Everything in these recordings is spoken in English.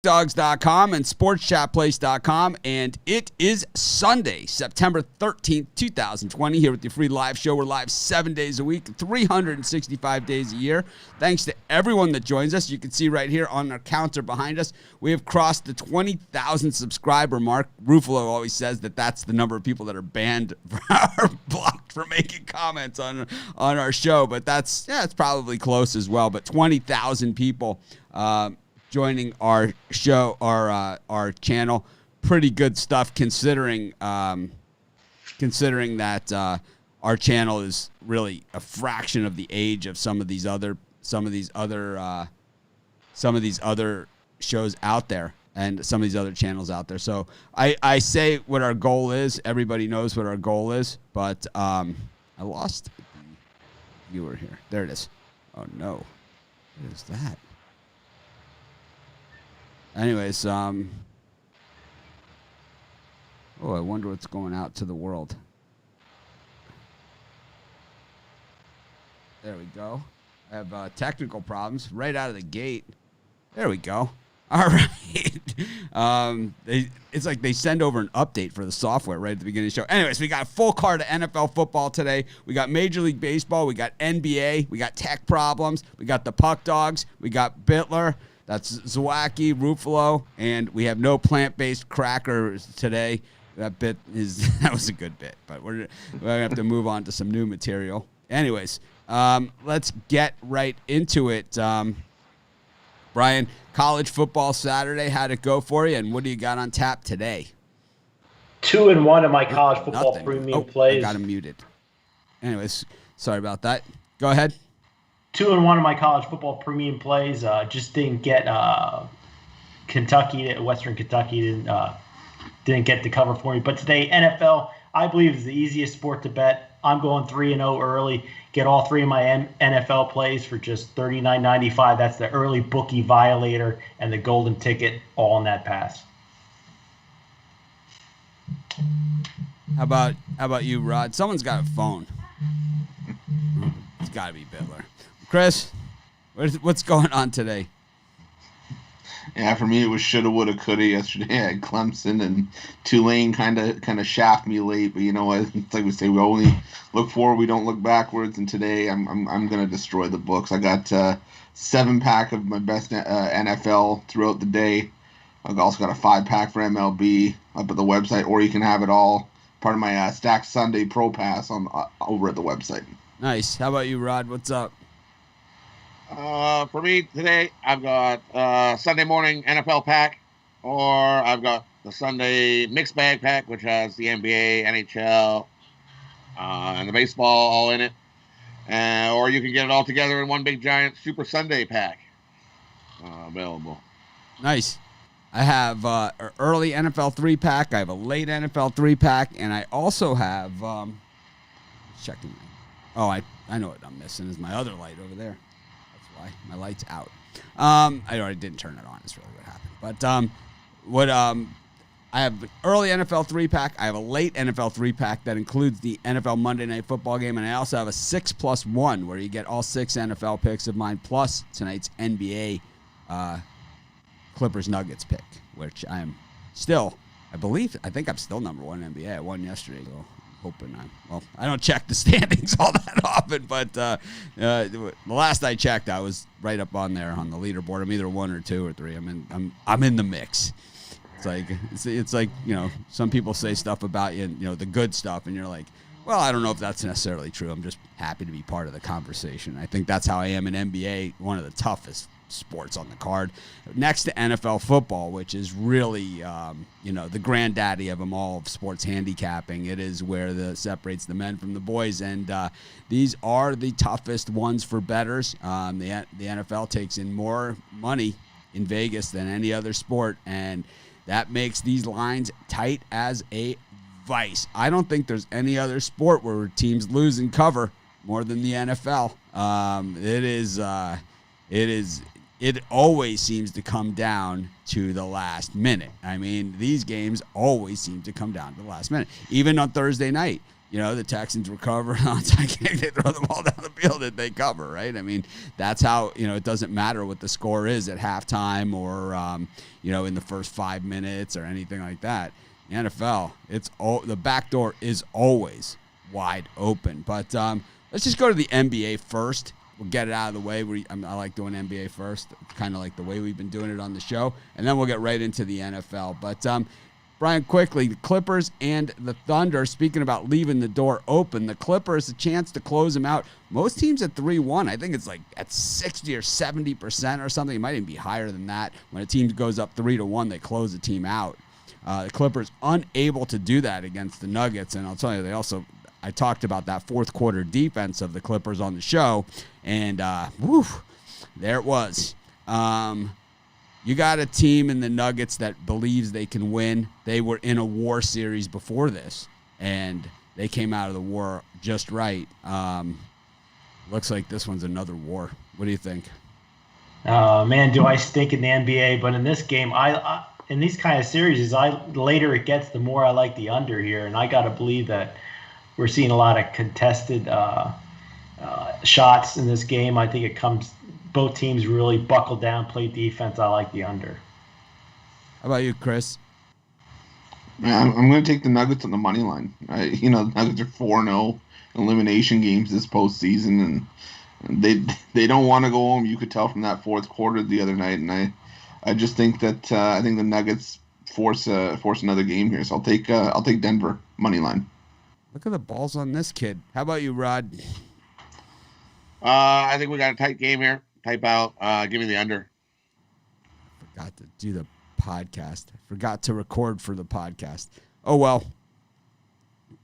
Dogs.com and sportschatplace.com, and it is Sunday, September 13th, 2020, here with your free live show. We're live 7 days a week, 365 days a year. Thanks to everyone that joins us. You can see right here on our counter behind us, we have crossed the 20,000 subscriber mark. Ruffalo always says that that's the number of people that are banned or blocked for making comments on our show, but it's probably close as well. But 20,000 people joining our show, our channel. Pretty good stuff considering that our channel is really a fraction of the age of some of these other shows out there and some of these other channels out there. So I say what our goal is. Everybody knows what our goal is, but I lost the viewer here. There it is. Oh no, what is that? Anyways, I wonder what's going out to the world. There we go. I have technical problems right out of the gate. There we go. All right. It's like they send over an update for the software right at the beginning of the show. Anyways, we got a full card of NFL football today. We got Major League Baseball. We got NBA. We got tech problems. We got the Puck Dogs. We got Bittler. That's Zwacky, Ruffalo, and we have no plant-based crackers today. That was a good bit, but we're gonna have to move on to some new material. Anyways, let's get right into it. Brian, college football Saturday, how'd it go for you, and what do you got on tap today? 2-1 in my college football premium plays. I got him muted. Anyways, sorry about that. Go ahead. 2-1 in my college football premium plays. Just didn't get Western Kentucky didn't get the cover for me. But today, NFL, I believe, is the easiest sport to bet. I'm going 3-0 early. Get all three of my NFL plays for just $39.95. That's the early bookie violator and the golden ticket, all in that pass. How about you, Rod? Someone's got a phone. It's got to be Bittler. Chris, what's going on today? Yeah, for me it was shoulda, woulda, coulda yesterday. I had Clemson and Tulane kind of shaft me late, but you know what? It's like we say, we only look forward, we don't look backwards. And today I'm gonna destroy the books. I got 7-pack of my best NFL throughout the day. I've also got a 5-pack for MLB up at the website, or you can have it all part of my Stacked Sunday Pro Pass over at the website. Nice. How about you, Rod? What's up? For me today, I've got Sunday morning NFL pack, or I've got the Sunday mixed bag pack, which has the NBA, NHL, and the baseball all in it. Or you can get it all together in one big giant Super Sunday pack available. Nice. I have an early NFL 3-pack. I have a late NFL 3-pack, and I also have checking. Oh, I know what I'm missing is my other light over there. My light's out. I already didn't turn it on. Is really what happened. But I have an early NFL 3-pack. I have a late NFL 3-pack that includes the NFL Monday Night Football game, and I also have a 6+1 where you get all 6 NFL picks of mine plus tonight's NBA Clippers Nuggets pick, which I am still. I think I'm still number one in NBA. I won yesterday, so hoping I don't check the standings all that often, but the last I checked, I was right up on there on the leaderboard. I'm either 1 or 2 or 3. I'm in the mix. It's like some people say stuff about you, the good stuff, and you're like, well, I don't know if that's necessarily true. I'm just happy to be part of the conversation. I think that's how I am in NBA, one of the toughest sports on the card, next to NFL football, which is really, the granddaddy of them all of sports handicapping. It is where separates the men from the boys, and these are the toughest ones for bettors. The NFL takes in more money in Vegas than any other sport, and that makes these lines tight as a vice. I don't think there's any other sport where teams lose and cover more than the NFL. It always seems to come down to the last minute. I mean, these games always seem to come down to the last minute. Even on Thursday night, the Texans recover on onside kick, they throw the ball down the field and they cover, right? I mean, that's how, it doesn't matter what the score is at halftime or, in the first 5 minutes or anything like that. The NFL, the back door is always wide open. But let's just go to the NBA first. We'll get it out of the way. I like doing NBA first. It's kind of like the way we've been doing it on the show. And then we'll get right into the NFL. But, Brian, quickly, the Clippers and the Thunder, speaking about leaving the door open, the Clippers, a chance to close them out. Most teams at 3-1, I think it's like at 60 or 70% or something. It might even be higher than that. When a team goes up 3-1, they close the team out. The Clippers unable to do that against the Nuggets. And I'll tell you, I talked about that fourth quarter defense of the Clippers on the show. And, there it was. You got a team in the Nuggets that believes they can win. They were in a war series before this, and they came out of the war just right. Looks like this one's another war. What do you think? Man, do I stink in the NBA? But in this game, I in these kind of series, the later it gets, the more I like the under here. And I got to believe that we're seeing a lot of contested shots in this game. I think both teams really buckle down, play defense. I like the under. How about you, Chris? Man, I'm going to take the Nuggets on the money line. The Nuggets are 4-0 elimination games this postseason, and they don't want to go home. You could tell from that fourth quarter the other night, and I just think that I think the Nuggets force another game here. So I'll take Denver money line. Look at the balls on this kid. How about you, Rod? I think we got a tight game here. Type out. Give me the under. I forgot to do the podcast. I forgot to record for the podcast. Oh, well.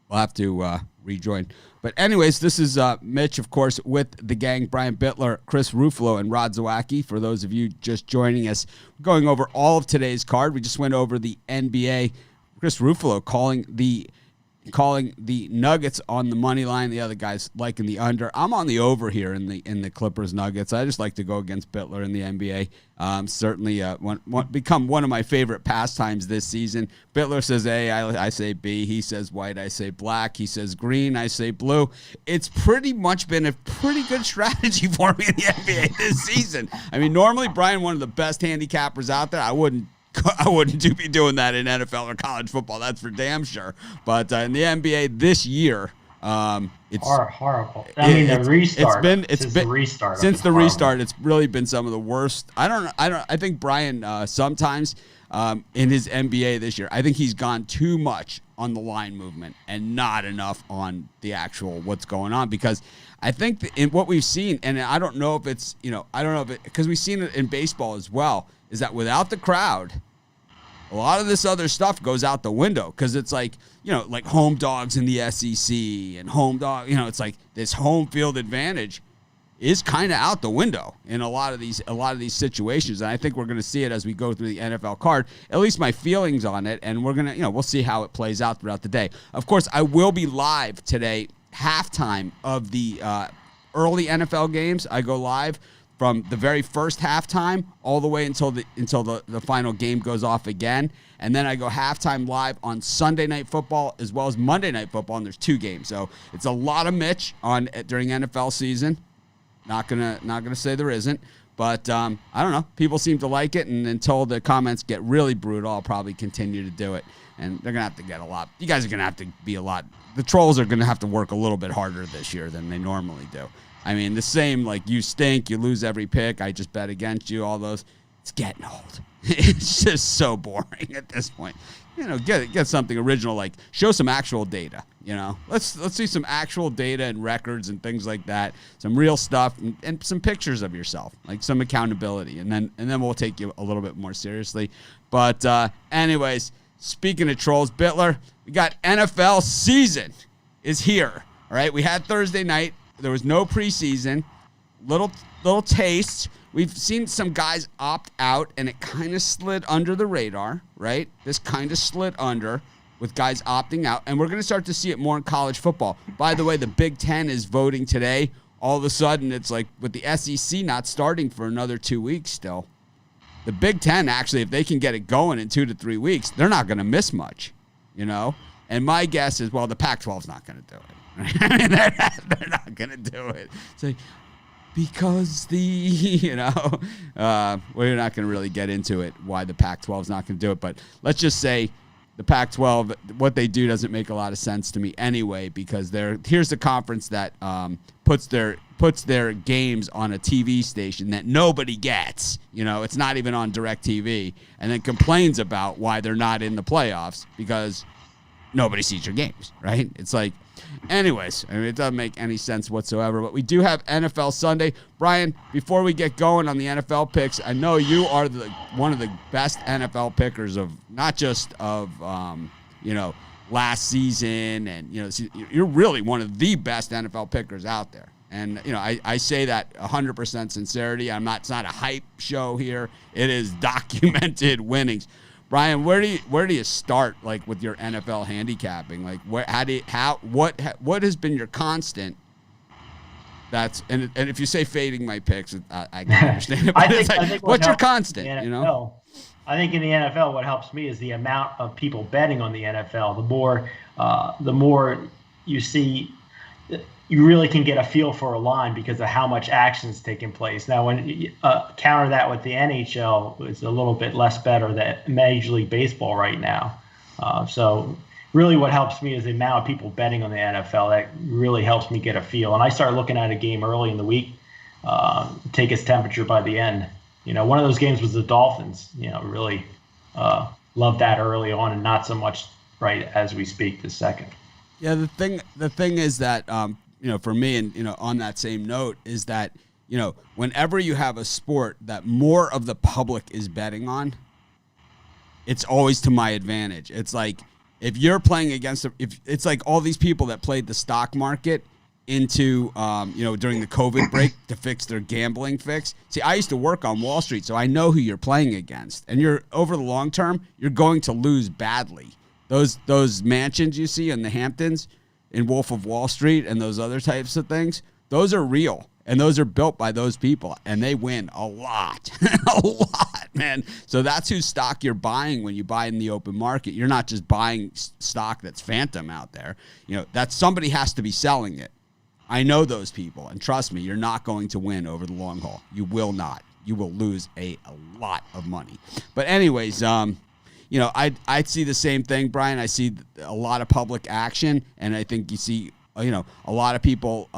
We'll have to rejoin. But anyways, this is Mitch, of course, with the gang. Brian Bittler, Chris Ruffalo, and Rod Zawacki. For those of you just joining us, we're going over all of today's card. We just went over the NBA. Chris Ruffalo calling the Nuggets on the money line. The other guys liking the under. I'm on the over here in the Clippers Nuggets. I just like to go against Bittler in the NBA. Certainly become one of my favorite pastimes this season. Bittler says A, I say B. He says white, I say black. He says green, I say blue. It's pretty much been a pretty good strategy for me in the NBA this season. I mean, normally Brian, one of the best handicappers out there. I wouldn't be doing that in NFL or college football. That's for damn sure. But in the NBA this year, it's horrible. The restart. Since the restart, it's really been some of the worst. I think Brian sometimes in his NBA this year, I think he's gone too much on the line movement and not enough on the actual what's going on, because I think in what we've seen, and I don't know if it's because we've seen it in baseball as well, is that without the crowd, a lot of this other stuff goes out the window, because it's like home dogs in the SEC and it's like this home field advantage is kind of out the window in a lot of these situations. And I think we're going to see it as we go through the NFL card, at least my feelings on it. And we're going to, we'll see how it plays out throughout the day. Of course, I will be live today, halftime of the early NFL games. I go live from the very first halftime all the way until the final game goes off again. And then I go halftime live on Sunday Night Football as well as Monday Night Football, and there's 2 games. So it's a lot of Mitch during NFL season. Not gonna say there isn't, but I don't know. People seem to like it, and until the comments get really brutal, I'll probably continue to do it. And they're gonna have to get a lot. You guys are gonna have to be a lot. The trolls are gonna have to work a little bit harder this year than they normally do. I mean, the same, like, you stink, you lose every pick, I just bet against you, all those. It's getting old. It's just so boring at this point. Get something original, like show some actual data, Let's see some actual data and records and things like that, some real stuff and some pictures of yourself, like some accountability, and then we'll take you a little bit more seriously. But anyways, speaking of trolls, Bittler, we got NFL season is here, all right? We had Thursday night. There was no preseason, little taste. We've seen some guys opt out, and it kind of slid under the radar, right? This kind of slid under with guys opting out, and we're going to start to see it more in college football. By the way, the Big Ten is voting today. All of a sudden, it's like with the SEC not starting for another 2 weeks still. The Big Ten, actually, if they can get it going in 2 to 3 weeks, they're not going to miss much, And my guess is, well, the Pac-12 is not going to do it. I mean, they're not going to do it. It's like, because we're not going to really get into it, why the Pac-12 is not going to do it. But let's just say the Pac-12, what they do doesn't make a lot of sense to me anyway, because here's the conference that puts their games on a TV station that nobody gets. It's not even on DirecTV, and then complains about why they're not in the playoffs because nobody sees your games, right? It's like, anyways, I mean, it doesn't make any sense whatsoever. But we do have NFL Sunday. Brian, before we get going on the NFL picks, I know you are one of the best NFL pickers of not just of last season, and you're really one of the best NFL pickers out there. And I say that 100% sincerity. It's not a hype show here. It is documented winnings. Brian, where do you start, like, with your NFL handicapping? Like, what has been your constant? And if you say fading my picks, I can understand. But I think what's your constant? I think in the NFL, what helps me is the amount of people betting on the NFL. The more you see, you really can get a feel for a line because of how much action is taking place. Now, when you counter that with the NHL, it's a little bit less better than Major League Baseball right now. So really what helps me is the amount of people betting on the NFL. That really helps me get a feel. And I start looking at a game early in the week, take its temperature by the end. One of those games was the Dolphins. Really love that early on, and not so much right as we speak this second. Yeah, the thing is that for me, and on that same note, is that whenever you have a sport that more of the public is betting on, it's always to my advantage. It's like if you're playing against it's like all these people that played the stock market into during the COVID break to fix their gambling fix. See, I used to work on Wall Street, so I know who you're playing against, and you're over the long term, you're going to lose badly. Those mansions you see in the Hamptons, in Wolf of Wall Street, and those other types of things, those are real, and those are built by those people, and they win a lot, man. So that's whose stock you're buying when you buy in the open market. You're not just buying stock that's phantom out there. That somebody has to be selling it. I know those people, and trust me, you're not going to win over the long haul. You will not. You will lose a lot of money. But anyways, I see the same thing, Brian. I see a lot of public action, and I think you see, a lot of people,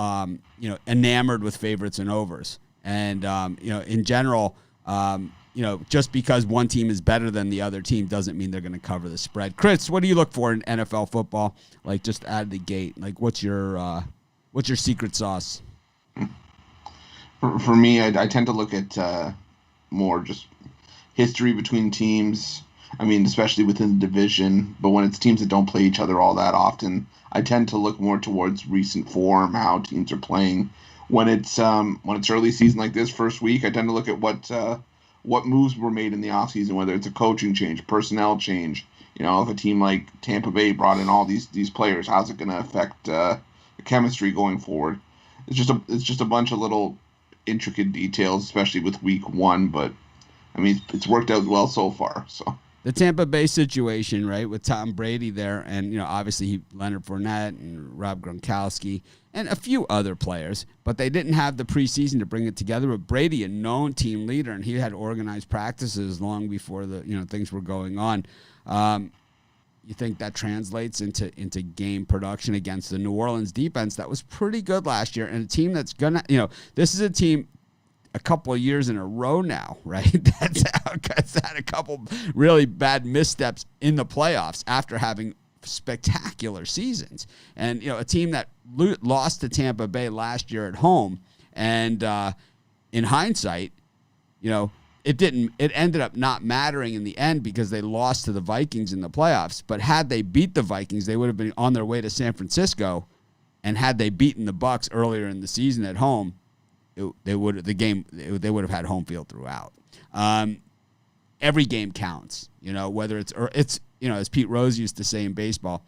enamored with favorites and overs. And, in general, just because one team is better than the other team doesn't mean they're going to cover the spread. Chris, what do you look for in NFL football? Like, just out of the gate, like, what's your secret sauce? For me, I tend to look at more just history between teams. I mean, especially within the division, but when it's teams that don't play each other all that often, I tend to look more towards recent form, how teams are playing. When it's early season like this, first week, I tend to look at what moves were made in the offseason, whether it's a coaching change, personnel change. If a team like Tampa Bay brought in all these players, how's it going to affect the chemistry going forward? It's just a bunch of little intricate details, especially with week one, but I mean, it's worked out well so far. So. The Tampa Bay situation, right, with Tom Brady there, and obviously Leonard Fournette and Rob Gronkowski and a few other players, but they didn't have the preseason to bring it together. But Brady, a known team leader, and he had organized practices long before the things were going on. You think that translates into game production against the New Orleans defense that was pretty good last year, and a team that's gonna, this is a team a couple of years in a row now, right? That's had a couple really bad missteps in the playoffs after having spectacular seasons. And, a team that lost to Tampa Bay last year at home, and in hindsight, it ended up not mattering in the end because they lost to the Vikings in the playoffs. But had they beat the Vikings, they would have been on their way to San Francisco. And had they beaten the Bucs earlier in the season at home, they would have had home field throughout. Every game counts, whether it's as Pete Rose used to say in baseball,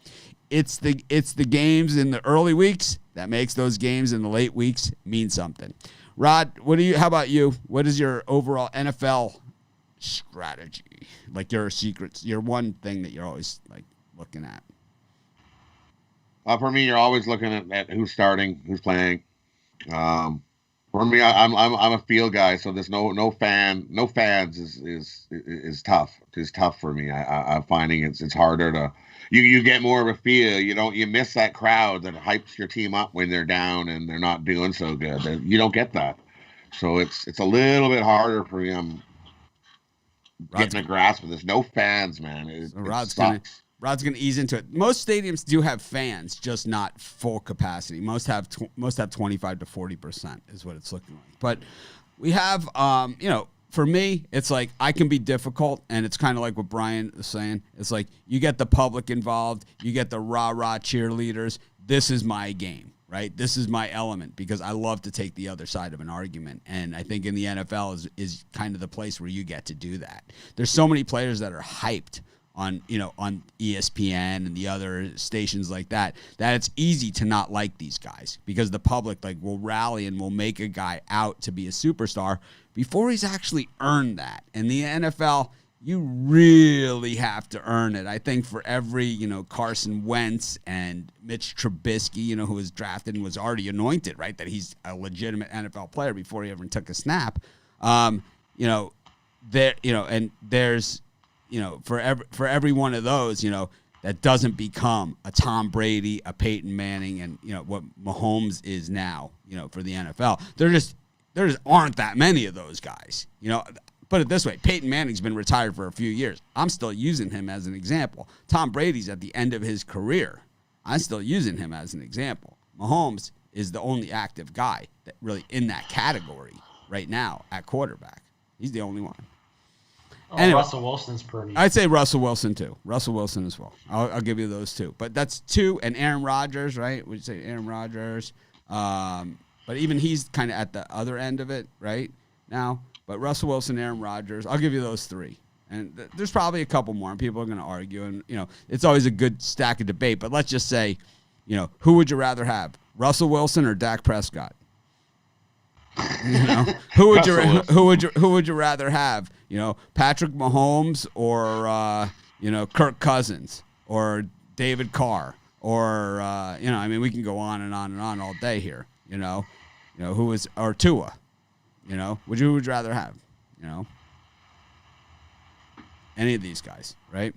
it's the games in the early weeks that makes those games in the late weeks mean something. Rod, how about you? What is your overall NFL strategy? Like your secrets, your one thing that you're always like looking at. For me, you're always looking at who's starting, who's playing. For me, I'm a field guy, so there's no fans is tough. It's tough for me. I'm finding it's harder to you get more of a feel. You miss that crowd that hypes your team up when they're down and they're not doing so good. You don't get that, so it's a little bit harder for me. I'm getting a grasp of this. No fans, man. It Rod's gonna ease into it. Most stadiums do have fans, just not full capacity. Most have 25 to 40% is what it's looking like. But we have, for me, it's like I can be difficult, and it's kind of like what Brian is saying. It's like you get the public involved, you get the rah-rah cheerleaders. This is my game, right? This is my element because I love to take the other side of an argument, and I think in the NFL is kind of the place where you get to do that. There's so many players that are hyped on ESPN and the other stations like that it's easy to not like these guys because the public will rally and will make a guy out to be a superstar before he's actually earned that. In the NFL, you really have to earn it. I think for every, Carson Wentz and Mitch Trubisky, who was drafted and was already anointed, right, that he's a legitimate NFL player before he ever took a snap, and there's, for every one of those, that doesn't become a Tom Brady, a Peyton Manning, and, what Mahomes is now, for the NFL. There just aren't that many of those guys. Put it this way, Peyton Manning's been retired for a few years. I'm still using him as an example. Tom Brady's at the end of his career. I'm still using him as an example. Mahomes is the only active guy that really in that category right now at quarterback. He's the only one. Anyway, Russell Wilson's pretty. I'd say Russell Wilson, too. Russell Wilson as well. I'll give you those two. But that's two. And Aaron Rodgers, right? Would you say Aaron Rodgers? But even he's kind of at the other end of it right now. But Russell Wilson, Aaron Rodgers, I'll give you those three. And there's probably a couple more, and people are going to argue. And, it's always a good stack of debate. But let's just say, who would you rather have, Russell Wilson or Dak Prescott? Who would you rather have? Patrick Mahomes or Kirk Cousins or David Carr or we can go on and on and on all day here. Who is or Tua? Who would you rather have? Any of these guys, right?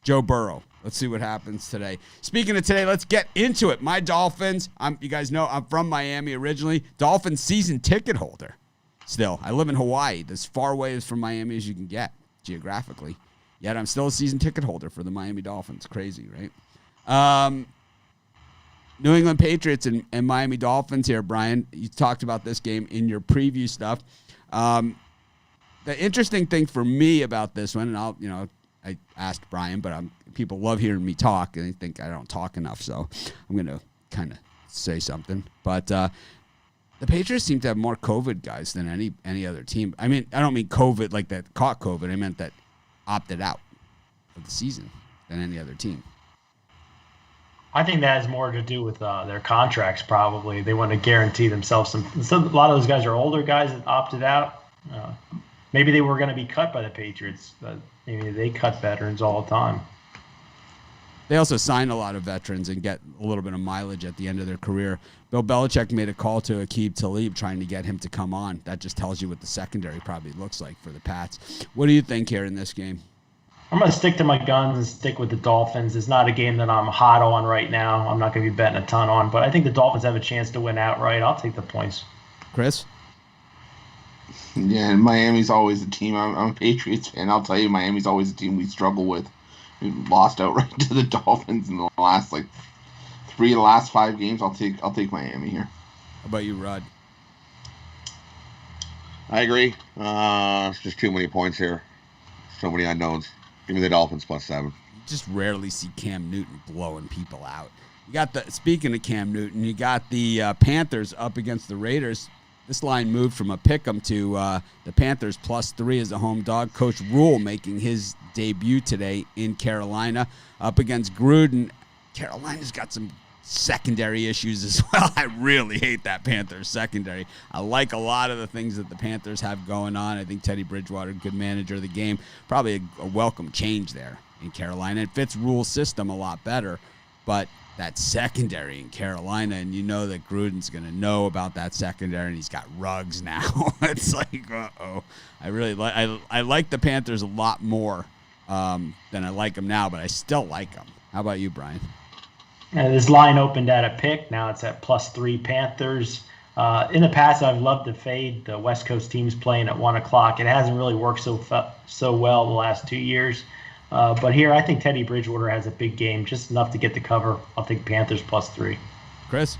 Joe Burrow. Let's see what happens today. Speaking of today, let's get into it. My Dolphins, you guys know I'm from Miami originally. Dolphins season ticket holder still. I live in Hawaii, as far away from Miami as you can get geographically. Yet I'm still a season ticket holder for the Miami Dolphins. Crazy, right? New England Patriots and Miami Dolphins here, Brian. You talked about this game in your preview stuff. The interesting thing for me about this one, and I asked Brian, but people love hearing me talk, and they think I don't talk enough, so I'm going to kind of say something. But the Patriots seem to have more COVID guys than any other team. I mean, I don't mean COVID like that caught COVID. I meant that opted out of the season than any other team. I think that has more to do with their contracts, probably. They want to guarantee themselves a lot of those guys are older guys that opted out. Maybe they were going to be cut by the Patriots, but maybe they cut veterans all the time. They also sign a lot of veterans and get a little bit of mileage at the end of their career. Bill Belichick made a call to Aqib Talib trying to get him to come on. That just tells you what the secondary probably looks like for the Pats. What do you think here in this game? I'm going to stick to my guns and stick with the Dolphins. It's not a game that I'm hot on right now. I'm not going to be betting a ton on, but I think the Dolphins have a chance to win outright. I'll take the points. Chris? Yeah, and Miami's always a team. I'm a Patriots fan. I'll tell you, Miami's always a team we struggle with. We've lost outright to the Dolphins in the last 3 of the last 5 games. I'll take Miami here. How about you, Rod? I agree. It's just too many points here. So many unknowns. Give me the Dolphins +7. You just rarely see Cam Newton blowing people out. You got speaking of Cam Newton, you got the Panthers up against the Raiders. This line moved from a pick'em to the Panthers +3 as a home dog. Coach Rule making his debut today in Carolina up against Gruden. Carolina's got some secondary issues as well. I really hate that Panthers secondary. I like a lot of the things that the Panthers have going on. I think Teddy Bridgewater, good manager of the game. Probably a welcome change there in Carolina. It fits Rule's system a lot better. But that secondary in Carolina, and you know that Gruden's going to know about that secondary, and he's got Ruggs now. It's like, uh-oh. I really I like the Panthers a lot more than I like them now, but I still like them. How about you, Brian? This line opened at a pick. Now it's at +3 Panthers. In the past, I've loved to fade the West Coast teams playing at 1 o'clock. It hasn't really worked so well the last 2 years. But here, I think Teddy Bridgewater has a big game, just enough to get the cover. I'll take Panthers +3. Chris?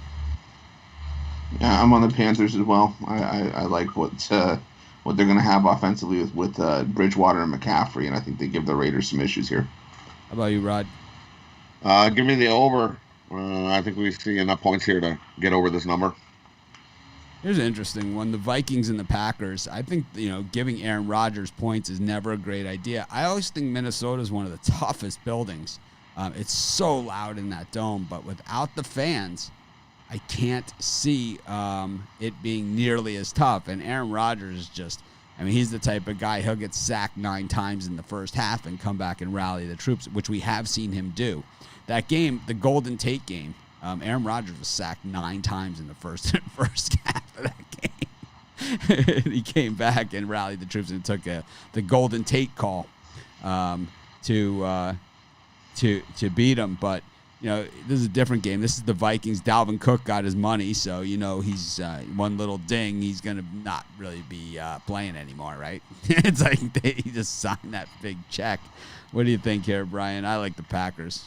Yeah, I'm on the Panthers as well. I like what they're going to have offensively with Bridgewater and McCaffrey, and I think they give the Raiders some issues here. How about you, Rod? Give me the over. I think we see enough points here to get over this number. Here's an interesting one. The Vikings and the Packers. I think, giving Aaron Rodgers points is never a great idea. I always think Minnesota is one of the toughest buildings. It's so loud in that dome, but without the fans, I can't see it being nearly as tough. And Aaron Rodgers is just, he's the type of guy, he'll get sacked 9 times in the first half and come back and rally the troops, which we have seen him do. That game, the Golden Tate game, Aaron Rodgers was sacked 9 times in the first half of that game. He came back and rallied the troops and took the Golden Tate call to beat him. But this is a different game. This is the Vikings. Dalvin Cook got his money, so he's one little ding. He's gonna not really be playing anymore, right? It's like he just signed that big check. What do you think here, Brian? I like the Packers.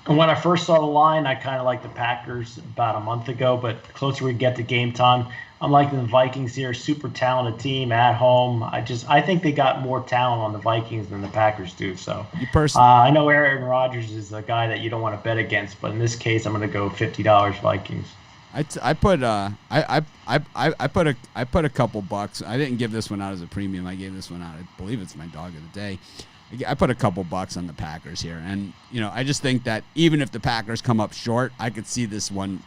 And when I first saw the line, I kind of liked the Packers about a month ago, but the closer we get to game time, I'm liking the Vikings here. Super talented team at home. I think they got more talent on the Vikings than the Packers do. So I know Aaron Rodgers is a guy that you don't want to bet against, but in this case, I'm going to go $50 Vikings. I put a couple bucks. I didn't give this one out as a premium. I gave this one out. I believe it's my dog of the day. I put a couple bucks on the Packers here. And, I just think that even if the Packers come up short, I could see this one,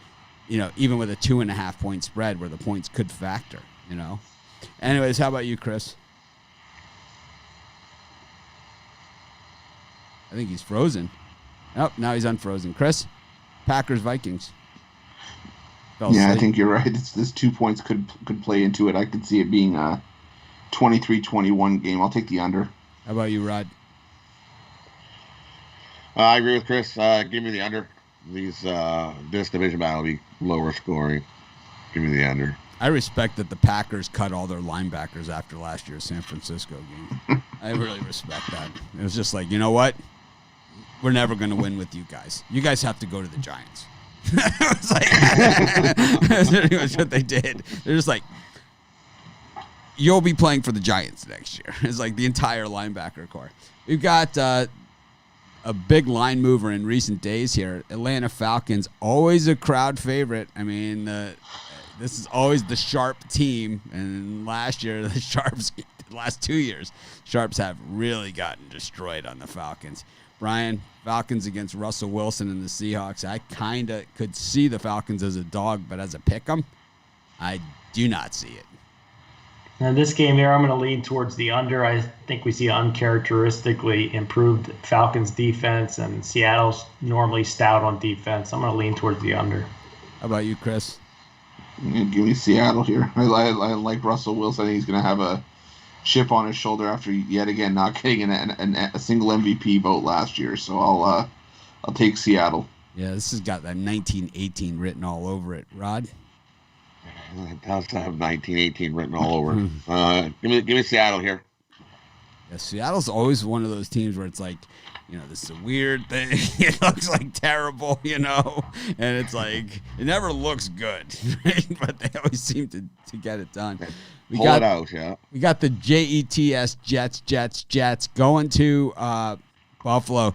even with a 2.5 point spread where the points could factor, Anyways, how about you, Chris? I think he's frozen. Oh, now he's unfrozen. Chris? Packers, Vikings. I think you're right. This 2 points could play into it. I could see it being a 23-21 game. I'll take the under. How about you, Rod? I agree with Chris. Give me the under. This division battle will be lower scoring. Give me the under. I respect that the Packers cut all their linebackers after last year's San Francisco game. I really respect that. It was just like, you know what? We're never going to win with you guys. You guys have to go to the Giants. It's like, that's pretty much what they did. They're just like, you'll be playing for the Giants next year. It's like the entire linebacker core. We've got a big line mover in recent days here. Atlanta Falcons, always a crowd favorite. This is always the sharp team. And last year, the Sharps, the last 2 years, Sharps have really gotten destroyed on the Falcons. Brian, Falcons against Russell Wilson and the Seahawks. I kind of could see the Falcons as a dog, but as a pick 'em, I do not see it. In this game here, I'm going to lean towards the under. I think we see uncharacteristically improved Falcons defense, and Seattle's normally stout on defense. I'm going to lean towards the under. How about you, Chris? Give me Seattle here. I like Russell Wilson. I think he's going to have a chip on his shoulder after yet again not getting a single MVP vote last year. So I'll take Seattle. Yeah, this has got that 1918 written all over it. Rod? It does have 1918 written all over. Give me Seattle here. Yeah, Seattle's always one of those teams where it's like, this is a weird thing. It looks like terrible, and it's like it never looks good, right? But they always seem to get it done. We got the Jets going to Buffalo.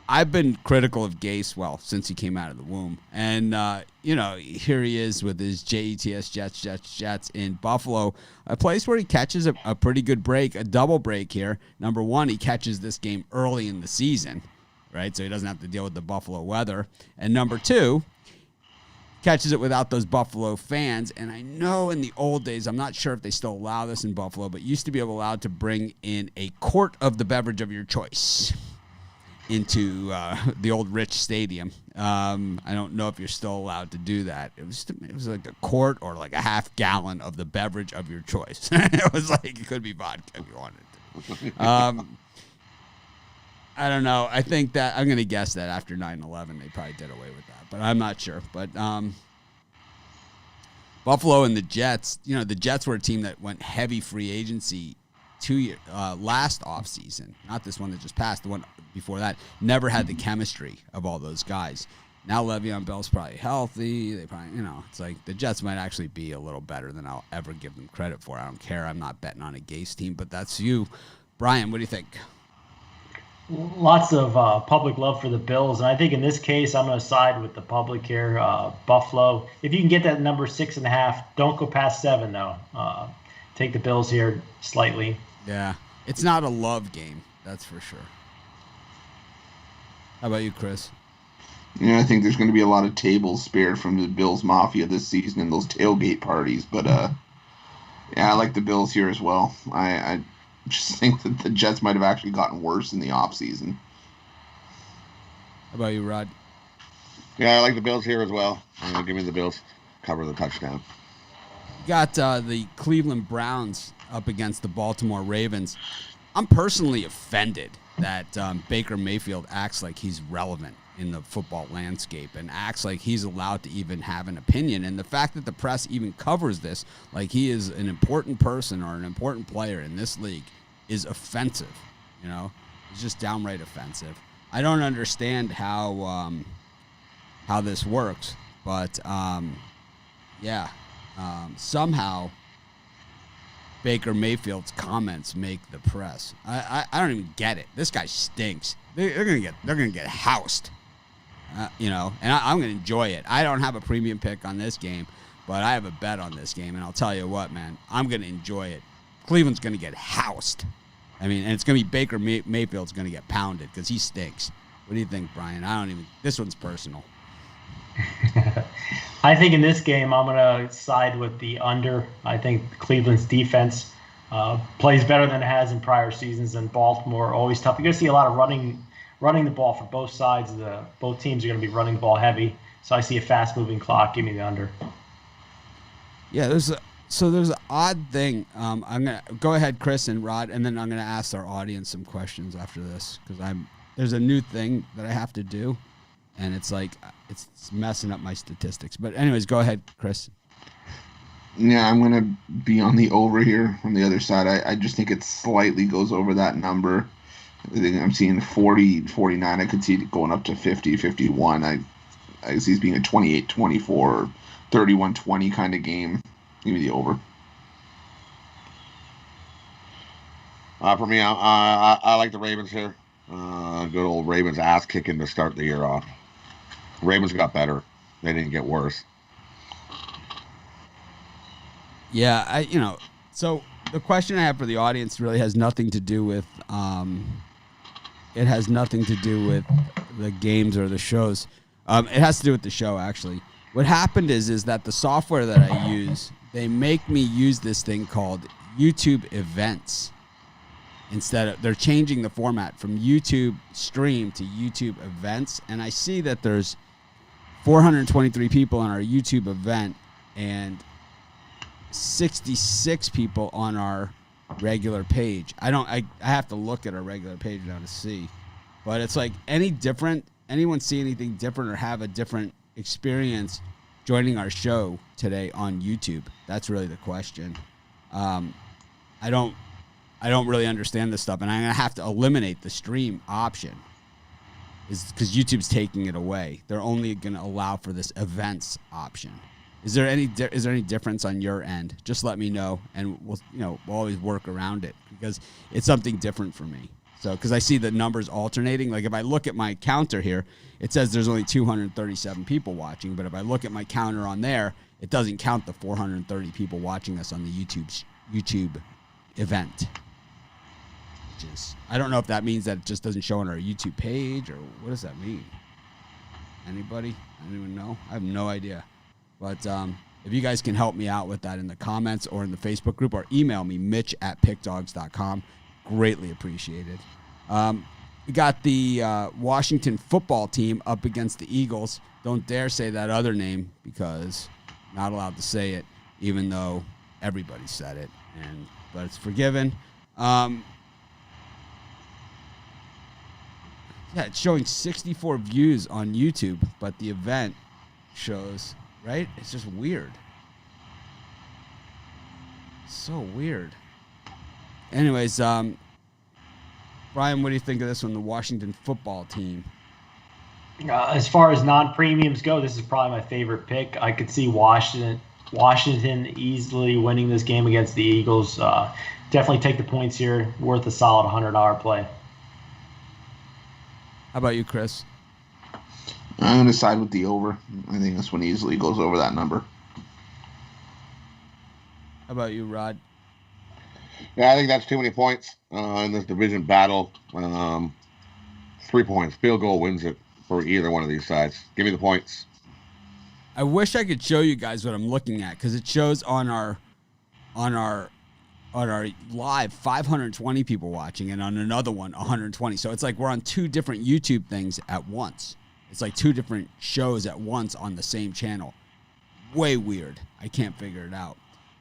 I've been critical of Gase, since he came out of the womb. And, here he is with his Jets in Buffalo, a place where he catches a pretty good break, a double break here. Number one, he catches this game early in the season, right? So he doesn't have to deal with the Buffalo weather. And number two, catches it without those Buffalo fans. And I know in the old days, I'm not sure if they still allow this in Buffalo, but used to be allowed to bring in a quart of the beverage of your choice. into the old Rich Stadium. I don't know if you're still allowed to do that. It was like a quart or like a half gallon of the beverage of your choice. It was like, it could be vodka if you wanted to. I don't know. I think that I'm going to guess that after 9/11 they probably did away with that, but I'm not sure. But Buffalo and the Jets, the Jets were a team that went heavy free agency last offseason, not this one that just passed, the one before that, never had the chemistry of all those guys. Now Le'Veon Bell's probably healthy. They probably, it's like the Jets might actually be a little better than I'll ever give them credit for. I don't care. I'm not betting on a Gase team, but that's you. Brian, what do you think? Lots of public love for the Bills, and I think in this case I'm going to side with the public here. Buffalo, if you can get that number 6.5, don't go past 7 though. Take the Bills here slightly. Yeah, it's not a love game, that's for sure. How about you, Chris? Yeah, I think there's going to be a lot of tables spared from the Bills Mafia this season in those tailgate parties. But, yeah, I like the Bills here as well. I just think that the Jets might have actually gotten worse in the offseason. How about you, Rod? Yeah, I like the Bills here as well. Give me the Bills. Cover the touchdown. You got the Cleveland Browns up against the Baltimore Ravens. I'm personally offended that Baker Mayfield acts like he's relevant in the football landscape and acts like he's allowed to even have an opinion. And the fact that the press even covers this like he is an important person or an important player in this league is offensive. It's just downright offensive. I don't understand how this works, but somehow Baker Mayfield's comments make the press. I don't even get it. This guy stinks. They're gonna get housed. And I'm gonna enjoy it. I don't have a premium pick on this game, but I have a bet on this game, and I'll tell you what, man, I'm gonna enjoy it. Cleveland's gonna get housed. And it's gonna be Baker Mayfield's gonna get pounded because he stinks. What do you think, Brian? This one's personal. I think in this game, I'm going to side with the under. I think Cleveland's defense plays better than it has in prior seasons, and Baltimore always tough. You're going to see a lot of running the ball for both sides. Both teams are going to be running the ball heavy, so I see a fast-moving clock. Give me the under. Yeah, there's an odd thing. I'm going to go ahead, Chris and Rod, and then I'm going to ask our audience some questions after this because there's a new thing that I have to do. And it's like, it's messing up my statistics. But anyways, go ahead, Chris. Yeah, I'm going to be on the over here on the other side. I just think it slightly goes over that number. I think I'm seeing 40, 49. I could see it going up to 50, 51. I see it being a 28-24, 31-20 kind of game. Give me the over. For me, I like the Ravens here. Good old Ravens ass kicking to start the year off. Ravens got better. They didn't get worse. Yeah, so the question I have for the audience really has nothing to do with it has nothing to do with the games or the shows. It has to do with the show, actually. What happened is that the software that I use, they make me use this thing called YouTube Events. They're changing the format from YouTube Stream to YouTube Events, and I see that there's 423 people on our YouTube event and 66 people on our regular page. I have to look at our regular page now to see, but it's like anyone see anything different or have a different experience joining our show today on YouTube? That's really the question. I don't really understand this stuff, and I'm going to have to eliminate the stream option because YouTube's taking it away. They're only going to allow for this events option. Is there any difference on your end? Just let me know, and we'll always work around it because it's something different for me. So because I see the numbers alternating. Like if I look at my counter here, it says there's only 237 people watching, but if I look at my counter on there, it doesn't count the 430 people watching us on the YouTube event. I don't know if that means that it just doesn't show on our YouTube page, or what does that mean? Anybody? I don't even know. I have no idea. But if you guys can help me out with that in the comments or in the Facebook group, or email me, mitch@pickdogs.com, greatly appreciated. We got the Washington football team up against the Eagles. Don't dare say that other name because not allowed to say it, even though everybody said it. But it's forgiven. Yeah, it's showing 64 views on YouTube, but the event shows, right? It's just weird. So weird. Anyways, Brian, what do you think of this one, the Washington football team? As far as non-premiums go, this is probably my favorite pick. I could see Washington easily winning this game against the Eagles. Definitely take the points here. Worth a solid $100 play. How about you, Chris? I'm going to side with the over. I think this one easily goes over that number. How about you, Rod? Yeah, I think that's too many points in this division battle. 3 points. Field goal wins it for either one of these sides. Give me the points. I wish I could show you guys what I'm looking at because it shows on our live 520 people watching and on another one 120. So it's like we're on two different YouTube things at once. It's like two different shows at once on the same channel. Way weird. I can't figure it out.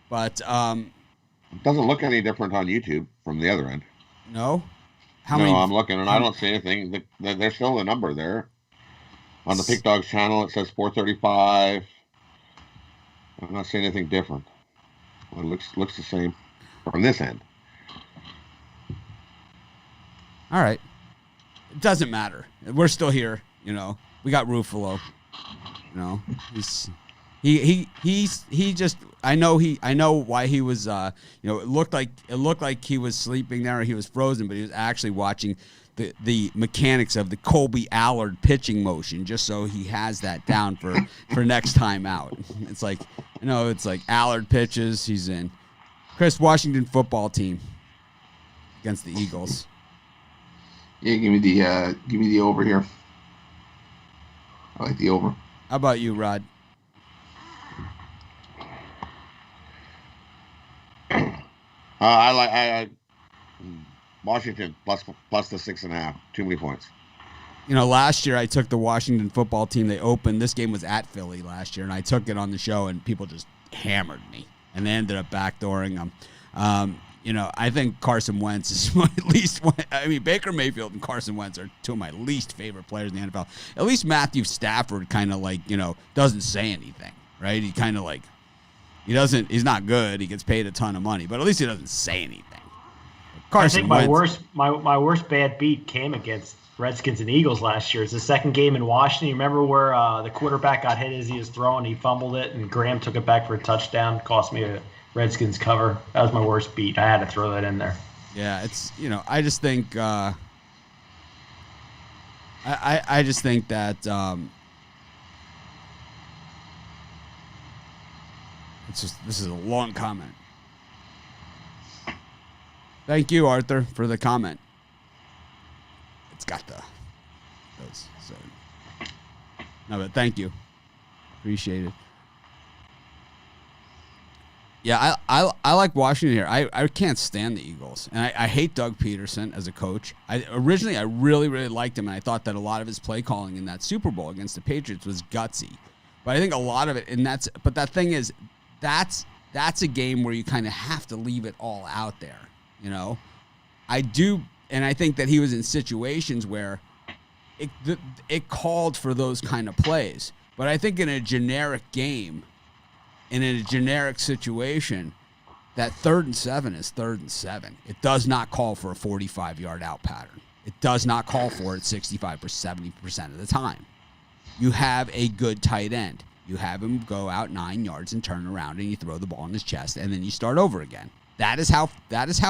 But it doesn't look any different on YouTube from the other end. No? I'm looking and I don't see anything. There's still a number there. On the Pick Dogs channel, it says 435. I'm not seeing anything different. It looks the same from this end. All right. It doesn't matter. We're still here, you know. We got Ruffalo. You know, he just I know why he was it looked like he was sleeping there or he was frozen, but he was actually watching the mechanics of the Colby Allard pitching motion just so he has that down for next time out. It's like Allard pitches, he's in. Chris, Washington football team against the Eagles. Yeah, give me the over here. I like the over. How about you, Rod? I like Washington plus the 6.5. Too many points. You know, last year I took the Washington football team. They opened. This game was at Philly last year, and I took it on the show, and people just hammered me, and they ended up backdooring them. I think Carson Wentz is my least. I mean, Baker Mayfield and Carson Wentz are two of my least favorite players in the NFL. At least Matthew Stafford kind of doesn't say anything, right? He kind of he's not good. He gets paid a ton of money, but at least he doesn't say anything. Carson I think Wentz, my worst bad beat came against Redskins and Eagles last year. It's the second game in Washington. You remember where the quarterback got hit as he was throwing? He fumbled it, and Graham took it back for a touchdown. Cost me a Redskins cover. That was my worst beat. I had to throw that in there. Yeah, it's I just think I just think that this is a long comment. Thank you, Arthur, for the comment. It's got those. So. No, but thank you. Appreciate it. Yeah, I like Washington here. I can't stand the Eagles. And I hate Doug Peterson as a coach. Originally, I really, really liked him, and I thought that a lot of his play calling in that Super Bowl against the Patriots was gutsy. But I think a lot of it, but that thing is, that's a game where you kind of have to leave it all out there, you know? I do, and I think that he was in situations where it called for those kind of plays. But I think in a generic game, and in a generic situation, that 3rd and 7 is 3rd and 7. It does not call for a 45-yard out pattern. It does not call for it 65 or 70% of the time. You have a good tight end. You have him go out 9 yards and turn around, and you throw the ball in his chest, and then you start over again. That is how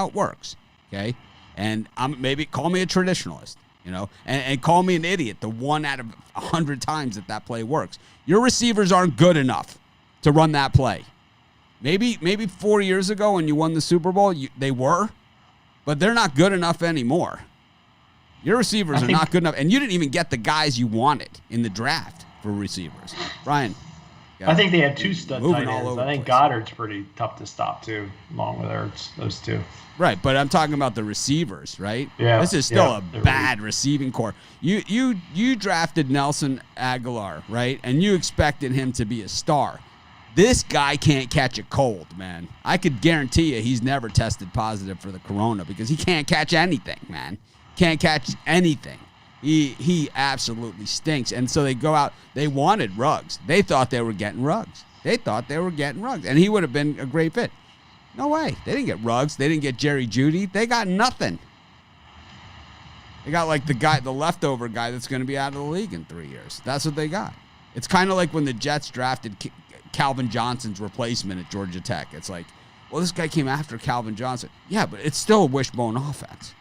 it works. Okay, and maybe call me a traditionalist, you know, and call me an idiot. The 1 out of 100 times that play works. Your receivers aren't good enough to run that play. Maybe 4 years ago when you won the Super Bowl, they were, but they're not good enough anymore. Your receivers are not good enough, and you didn't even get the guys you wanted in the draft for receivers. Brian. I think they have two stud tight ends. I think place. Goddard's pretty tough to stop too, along with those two. Right, but I'm talking about the receivers, right? Yeah. This is still a bad receiving core. You drafted Nelson Aguilar, right? And you expected him to be a star. This guy can't catch a cold, man. I could guarantee you he's never tested positive for the corona because he can't catch anything, man. Can't catch anything. He absolutely stinks. And so they go out. They wanted Ruggs. They thought they were getting Ruggs. And he would have been a great fit. No way. They didn't get Ruggs. They didn't get Jerry Jeudy. They got nothing. They got like the leftover guy that's going to be out of the league in 3 years. That's what they got. It's kind of like when the Jets drafted Calvin Johnson's replacement at Georgia Tech. It's like, well, this guy came after Calvin Johnson. Yeah, but it's still a wishbone offense.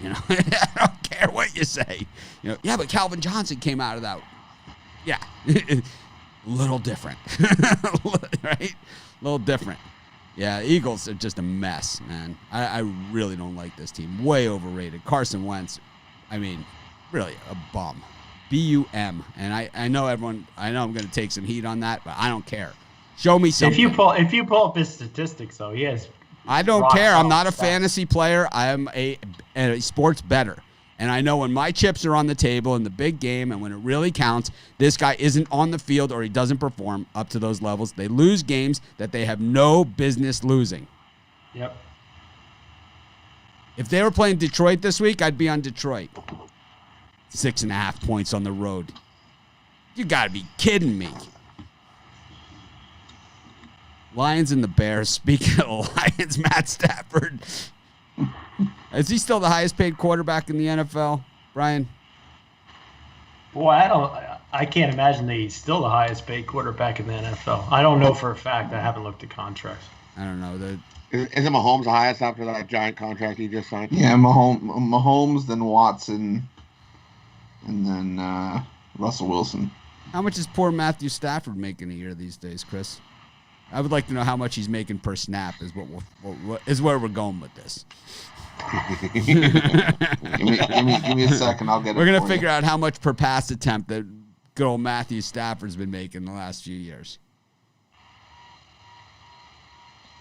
You know, I don't care what you say. You know, yeah, but Calvin Johnson came out of that. Yeah, little different, right? Little different. Yeah, Eagles are just a mess, man. I really don't like this team. Way overrated. Carson Wentz, I mean, really a bum. B-U-M. And I know everyone. I know I'm going to take some heat on that, but I don't care. Show me something. If you pull up his statistics, though, he has. I don't care. I'm not a fantasy player. I am a sports bettor. And I know when my chips are on the table in the big game and when it really counts, this guy isn't on the field or he doesn't perform up to those levels. They lose games that they have no business losing. Yep. If they were playing Detroit this week, I'd be on Detroit. 6.5 points on the road. You got to be kidding me. Lions and the Bears. Speaking of the Lions, Matt Stafford. Is he still the highest paid quarterback in the NFL, Brian? Boy, I can't imagine that he's still the highest paid quarterback in the NFL. I don't know for a fact. I haven't looked at contracts. I don't know. Isn't Mahomes the highest after that giant contract he just signed? Yeah, Mahomes, then Watson, and then Russell Wilson. How much is poor Matthew Stafford making a year these days, Chris? I would like to know how much he's making per snap. Is where we're going with this. give me a second. I'll get it. We're gonna figure out how much per pass attempt that good old Matthew Stafford's been making the last few years.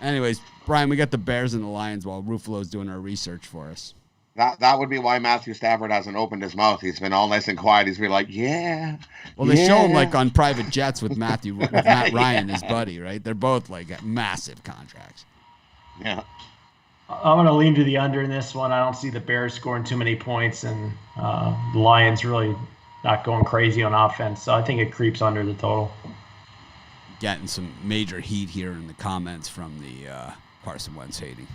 Anyways, Brian, we got the Bears and the Lions while Ruffalo's doing our research for us. That would be why Matthew Stafford hasn't opened his mouth. He's been all nice and quiet. He's been like, yeah. Well, they show him like on private jets with Matt Ryan, his buddy, right? They're both like at massive contracts. Yeah. I'm going to lean to the under in this one. I don't see the Bears scoring too many points and the Lions really not going crazy on offense. So I think it creeps under the total. Getting some major heat here in the comments from the Carson Wentz hating.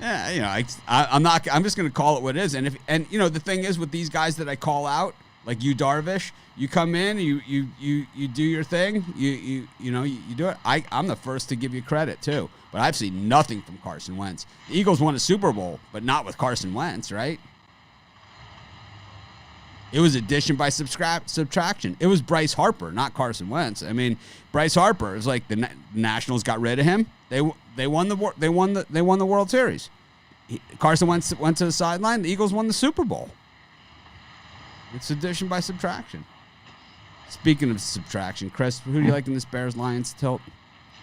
Yeah, you know, I'm not. I'm just going to call it what it is. And you know, the thing is with these guys that I call out, like you, Darvish, you come in, you do your thing, you do it. I'm the first to give you credit too. But I've seen nothing from Carson Wentz. The Eagles won a Super Bowl, but not with Carson Wentz, right? It was addition by subtraction. It was Bryce Harper, not Carson Wentz. I mean, Bryce Harper is like the Nationals got rid of him. They won the World Series. Carson Wentz went to the sideline. The Eagles won the Super Bowl. It's addition by subtraction. Speaking of subtraction, Chris, who do you like in this Bears Lions tilt?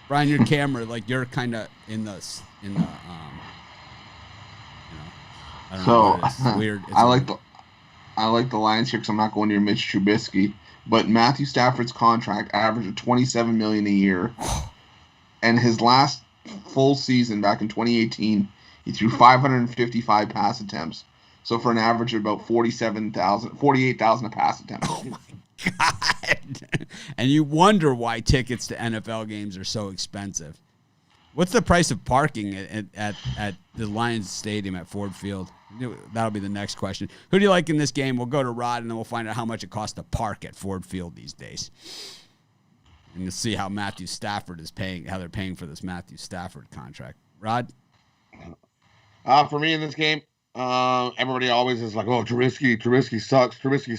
Brian, your camera, like you're kind of in the I don't know what it is. It's weird. I like the Lions here because I'm not going near Mitch Trubisky. But Matthew Stafford's contract averaged $27 million a year, and his last full season back in 2018, he threw 555 pass attempts. So for an average of about 48,000 a pass attempt. Oh my God! And you wonder why tickets to NFL games are so expensive. What's the price of parking at the Lions Stadium at Ford Field? That'll be the next question. Who do you like in this game? We'll go to Rod, and then we'll find out how much it costs to park at Ford Field these days. And you'll see how Matthew Stafford is paying, how they're paying for this Matthew Stafford contract. Rod? For me in this game, everybody always is like, oh, Trubisky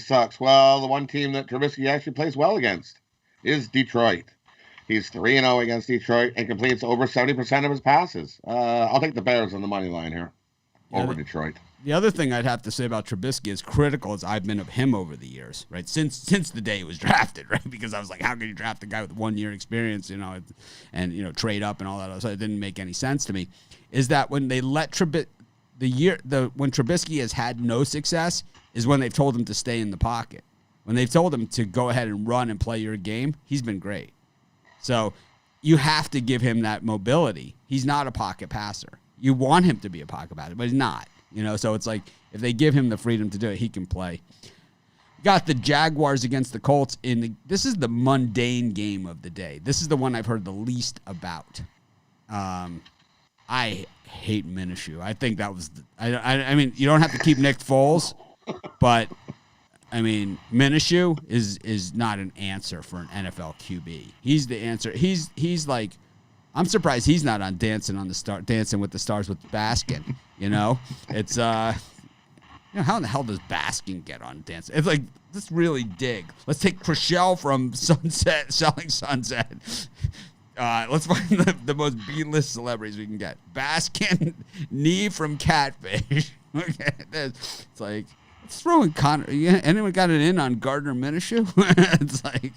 sucks. Well, the one team that Trubisky actually plays well against is Detroit. He's 3-0 against Detroit and completes over 70% of his passes. I'll take the Bears on the money line here. over Detroit. The other thing I'd have to say about Trubisky, as critical as I've been of him over the years, right? Since the day he was drafted, right? Because I was like, how can you draft a guy with 1 year experience, and trade up and all that? So it didn't make any sense to me. Is that when they let when Trubisky has had no success is when they've told him to stay in the pocket. When they've told him to go ahead and run and play your game, he's been great. So you have to give him that mobility. He's not a pocket passer. You want him to be a pocket passer, but he's not. So it's like if they give him the freedom to do it, he can play. Got the Jaguars against the Colts this is the mundane game of the day. This is the one I've heard the least about. I hate Minshew. I think that was I mean, you don't have to keep Nick Foles, but I mean, Minshew is not an answer for an NFL QB. He's the answer. He's like, I'm surprised he's not on Dancing with the Stars with Baskin. It's how in the hell does Baskin get on Dancing? It's like, let's really dig. Let's take Chriselle from Selling Sunset. Let's find the most B-list celebrities we can get. Baskin, Nee from Catfish. Okay, it's like, let's throw in Connor. Anyone got an in on Gardner Minshew? It's like,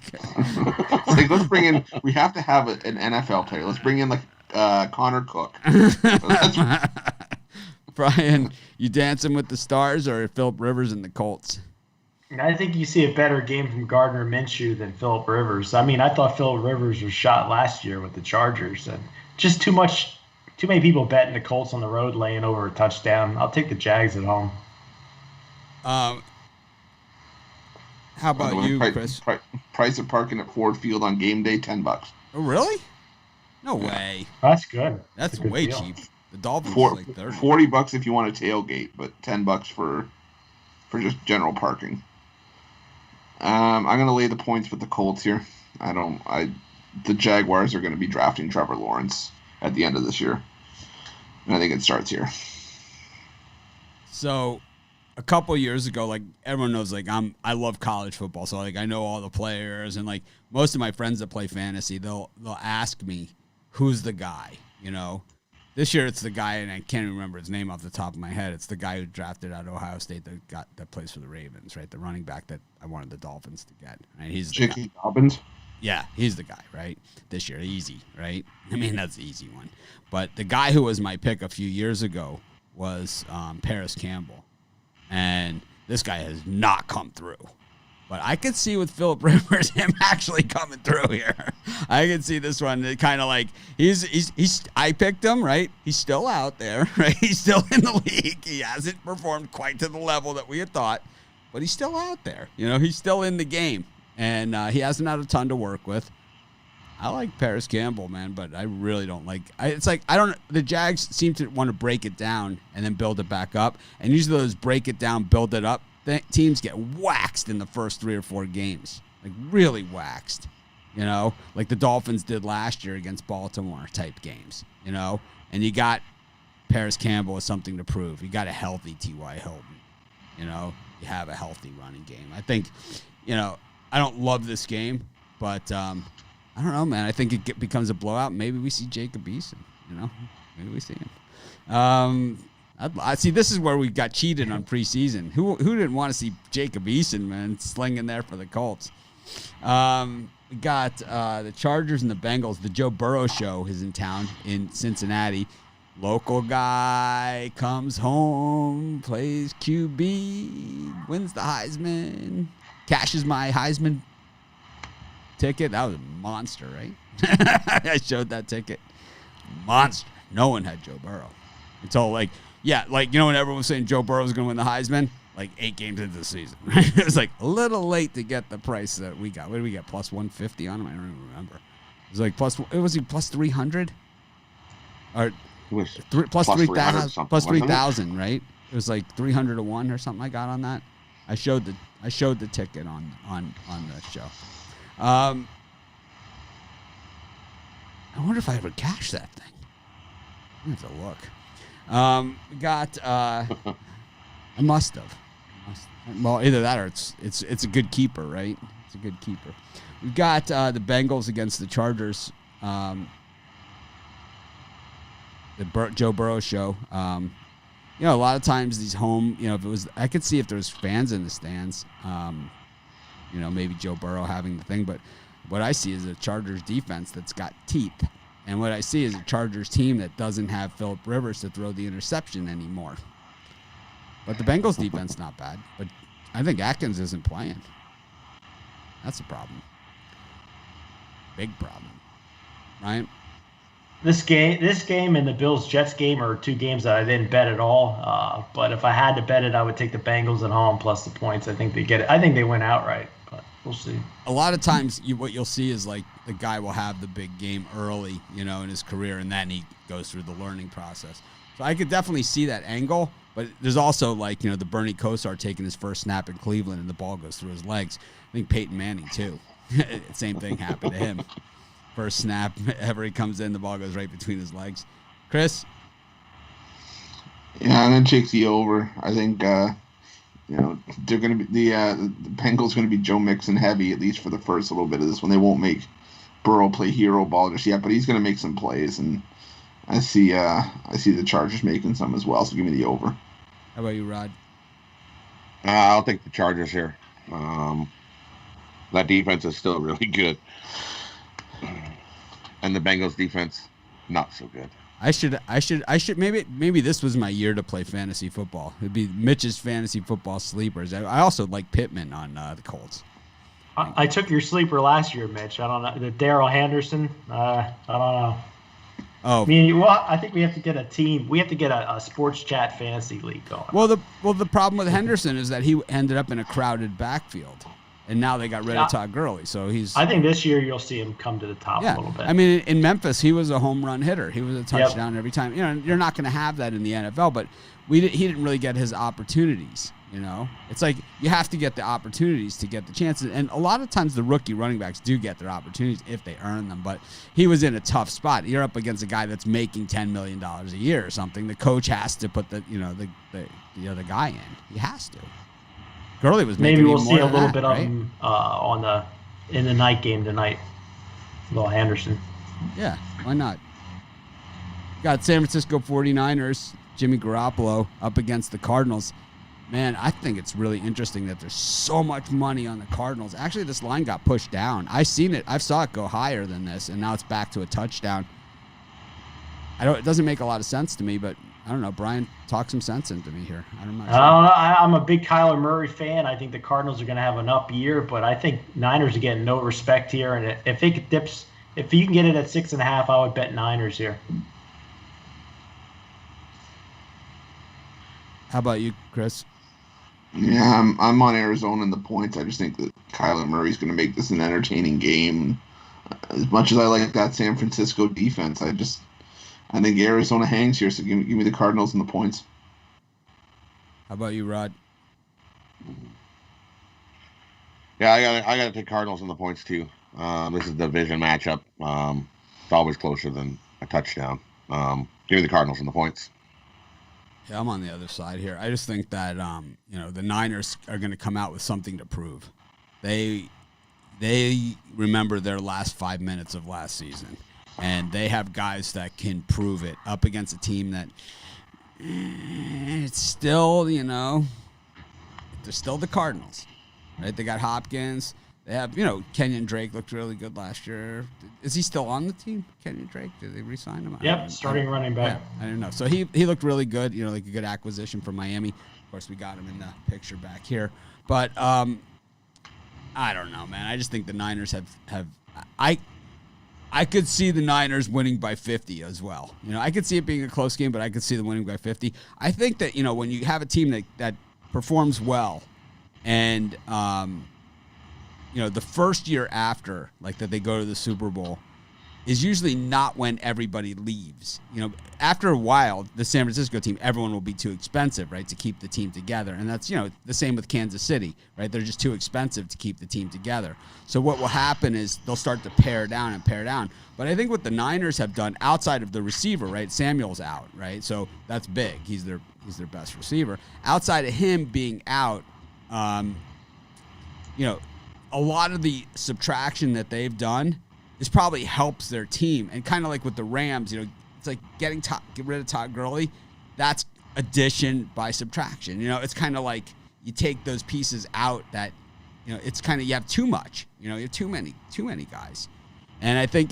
let's bring in. We have to have an NFL player. Let's bring in Connor Cook. Brian, you Dancing with the Stars or Phillip Rivers and the Colts? I think you see a better game from Gardner Minshew than Phillip Rivers. I mean, I thought Phillip Rivers was shot last year with the Chargers, and just too many people betting the Colts on the road laying over a touchdown. I'll take the Jags at home. How about you, Chris? Price of parking at Ford Field on game day, $10. Oh, really? No way. That's good. That's a good way deal. cheap. The Dolphins are like $30. $40 if you want a tailgate, but $10 for just general parking. I'm going to lay the points with the Colts here. The Jaguars are going to be drafting Trevor Lawrence at the end of this year. And I think it starts here. So a couple years ago, like everyone knows, like I love college football. So like I know all the players, and like most of my friends that play fantasy, they'll ask me, who's the guy, This year it's the guy, and I can't even remember his name off the top of my head. It's the guy who drafted out of Ohio State that plays for the Ravens, right? The running back that I wanted the Dolphins to get. Right? He's J.K. Dobbins? Yeah, he's the guy, right? This year, easy, right? I mean, that's the easy one. But the guy who was my pick a few years ago was Paris Campbell. And this guy has not come through. But I could see with Phillip Rivers him actually coming through here. I could see this one kind of like he's I picked him, right? He's still out there, right? He's still in the league. He hasn't performed quite to the level that we had thought, but he's still out there. He's still in the game, and he hasn't had a ton to work with. I like Paris Campbell, man, but I really don't like. The Jags seem to want to break it down and then build it back up, and usually those break it down, build it up teams get waxed in the first 3 or 4 games, like really waxed, like the Dolphins did last year against Baltimore type games, and you got Paris Campbell with something to prove. You got a healthy T.Y. Hilton, you have a healthy running game. I think, I don't love this game, but I don't know, man. I think it becomes a blowout. Maybe we see Jacob Eason, maybe we see him. I see. This is where we got cheated on preseason. Who didn't want to see Jacob Eason, man, slinging there for the Colts? We got the Chargers and the Bengals. The Joe Burrow show is in town in Cincinnati. Local guy comes home, plays QB, wins the Heisman, cashes my Heisman ticket. That was a monster, right? I showed that ticket. Monster. No one had Joe Burrow until when everyone was saying Joe Burrow was going to win the Heisman, like 8 games into the season. Right? It was like a little late to get the price that we got. What did we get? Plus 150 on him? I don't even remember. It was like was he plus 300? Or plus 3,000? Plus 3,000, right? It was like 300 to 1 or something I got on that. I showed the ticket on the show. I wonder if I ever cashed that thing. I have to look. We got. I must have. Well, either that or it's a good keeper, right? It's a good keeper. We got the Bengals against the Chargers. The Joe Burrow show. you know, a lot of times these home, you know, if it was, I could see if there was fans in the stands, you know, maybe Joe Burrow having the thing, but what I see is a Chargers defense that's got teeth. And what I see is a Chargers team that doesn't have Phillip Rivers to throw the interception anymore. But the Bengals defense not bad, but I think Atkins isn't playing. That's a problem. Big problem. Right? This game and the Bills-Jets game are two games that I didn't bet at all. But if I had to bet it, I would take the Bengals at home plus the points. I think they get it. I think they win outright, but we'll see. A lot of times what you'll see is like the guy will have the big game early, you know, in his career, and then he goes through the learning process. So I could definitely see that angle, but there's also like, you know, the Bernie Kosar taking his first snap in Cleveland and the ball goes through his legs. I think Peyton Manning too. Same thing happened to him. First snap ever he comes in, the ball goes right between his legs. Chris? Yeah, I'm gonna take the over. I think you know, they're gonna be the Bengals gonna be Joe Mixon heavy, at least for the first little bit of this one. They won't make Burrow play hero ball just yet, but he's gonna make some plays, and I see the Chargers making some as well. So give me the over. How about you, Rod? I'll take the Chargers here. That defense is still really good. And the Bengals defense, not so good. I should maybe this was my year to play fantasy football. It'd be Mitch's fantasy football sleepers. I also like Pittman on the Colts. I took your sleeper last year, Mitch. I don't know. The Darrell Henderson. I don't know. Oh, I mean, well, I think we have to get a team. We have to get a sports chat fantasy league going. Well, the problem with Henderson is that he ended up in a crowded backfield, and now they got rid of Todd Gurley. So I think this year you'll see him come to the top a little bit. I mean, in Memphis, he was a home run hitter. He was a touchdown every time. You know, you're not going to have that in the NFL, but he didn't really get his opportunities. You know, it's like you have to get the opportunities to get the chances. And a lot of times the rookie running backs do get their opportunities if they earn them. But he was in a tough spot. You're up against a guy that's making $10 million a year or something. The coach has to put the other guy in. He has to. Gurley was making maybe we'll see a little bit right? of him in the night game tonight. Little Henderson. Yeah, why not? Got San Francisco 49ers, Jimmy Garoppolo up against the Cardinals. Man, I think it's really interesting that there's so much money on the Cardinals. Actually, this line got pushed down. I saw it go higher than this, and now it's back to a touchdown. It doesn't make a lot of sense to me, but I don't know. Brian, talk some sense into me here. I don't know. I'm a big Kyler Murray fan. I think the Cardinals are going to have an up year, but I think Niners are getting no respect here. And if you can get it at 6.5, I would bet Niners here. How about you, Chris? Yeah, I'm on Arizona in the points. I just think that Kyler Murray's going to make this an entertaining game. As much as I like that San Francisco defense, I think Arizona hangs here. So give me the Cardinals and the points. How about you, Rod? Yeah, I got to take Cardinals and the points too. This is a division matchup. It's always closer than a touchdown. Give me the Cardinals and the points. Yeah, I'm on the other side here. I just think that the Niners are going to come out with something to prove. They remember their last 5 minutes of last season, and they have guys that can prove it up against a team that it's still, they're still the Cardinals, right? They got Hopkins. They have, Kenyon Drake looked really good last year. Is he still on the team, Kenyon Drake? Did they re-sign him? Yep, starting running back. Yeah, I don't know. So he looked really good, like a good acquisition for Miami. Of course, we got him in the picture back here. But I don't know, man. I just think the Niners have I could see the Niners winning by 50 as well. I could see it being a close game, but I could see them winning by 50. I think that, when you have a team that performs well and the first year after, like that they go to the Super Bowl, is usually not when everybody leaves. After a while, the San Francisco team, everyone will be too expensive, right, to keep the team together. And that's, the same with Kansas City, right? They're just too expensive to keep the team together. So what will happen is they'll start to pare down. But I think what the Niners have done outside of the receiver, right? Samuel's out, right? So that's big. He's their best receiver. Outside of him being out, a lot of the subtraction that they've done is probably helps their team. And kind of like with the Rams, it's like get rid of Todd Gurley. That's addition by subtraction. It's kind of like you take those pieces out that, it's kind of, you have too much. You have too many guys. And I think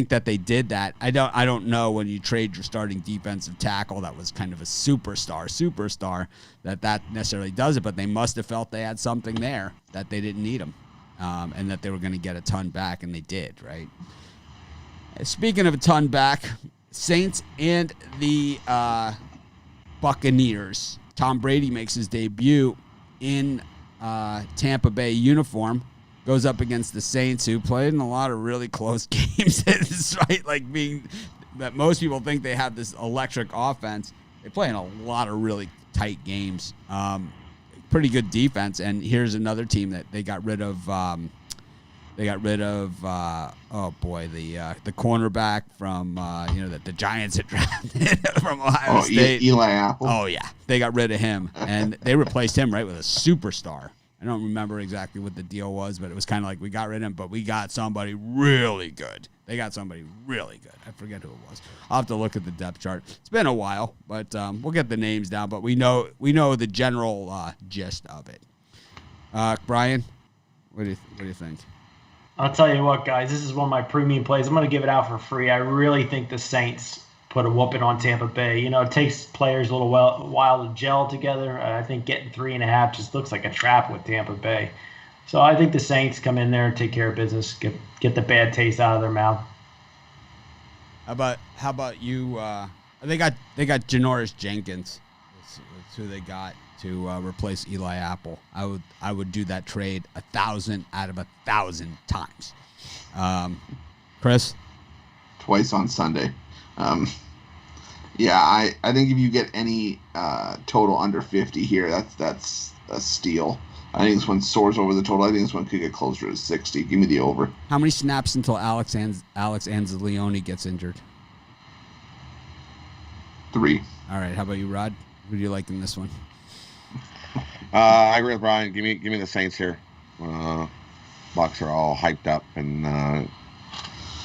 that they did that. I don't know when you trade your starting defensive tackle that was kind of a superstar that necessarily does it, but they must have felt they had something there that they didn't need him, and that they were going to get a ton back, and they did, right? Speaking of a ton back, Saints and the Buccaneers. Tom Brady makes his debut in Tampa Bay uniform. Goes up against the Saints, who played in a lot of really close games. It's right, like being that most people think they have this electric offense. They play in a lot of really tight games. Pretty good defense. And here's another team that they got rid of. The cornerback from that the Giants had drafted from Ohio State. Eli Apple. Oh yeah, they got rid of him, and they replaced him with a superstar. I don't remember exactly what the deal was, but it was kind of like we got rid of him, but we got somebody really good. They got somebody really good. I forget who it was. I'll have to look at the depth chart. It's been a while, but we'll get the names down. But we know the general gist of it. Brian, what do you think? I'll tell you what, guys. This is one of my premium plays. I'm going to give it out for free. I really think the Saints put a whooping on Tampa Bay. It takes players a little while to gel together. I think getting 3.5 just looks like a trap with Tampa Bay. So I think the Saints come in there and take care of business, get the bad taste out of their mouth. How about you? They got Janoris Jenkins. That's who they got to replace Eli Apple. I would do that trade 1,000 out of 1,000 times. Chris? Twice on Sunday. Yeah, I think if you get any total under 50 here, that's a steal. I think this one soars over the total. I think this one could get closer to 60. Give me the over. How many snaps until Alex Anzalone gets injured? 3. All right. How about you, Rod? Who do you like in this one? I agree with Brian. Give me the Saints here. Bucs are all hyped up, and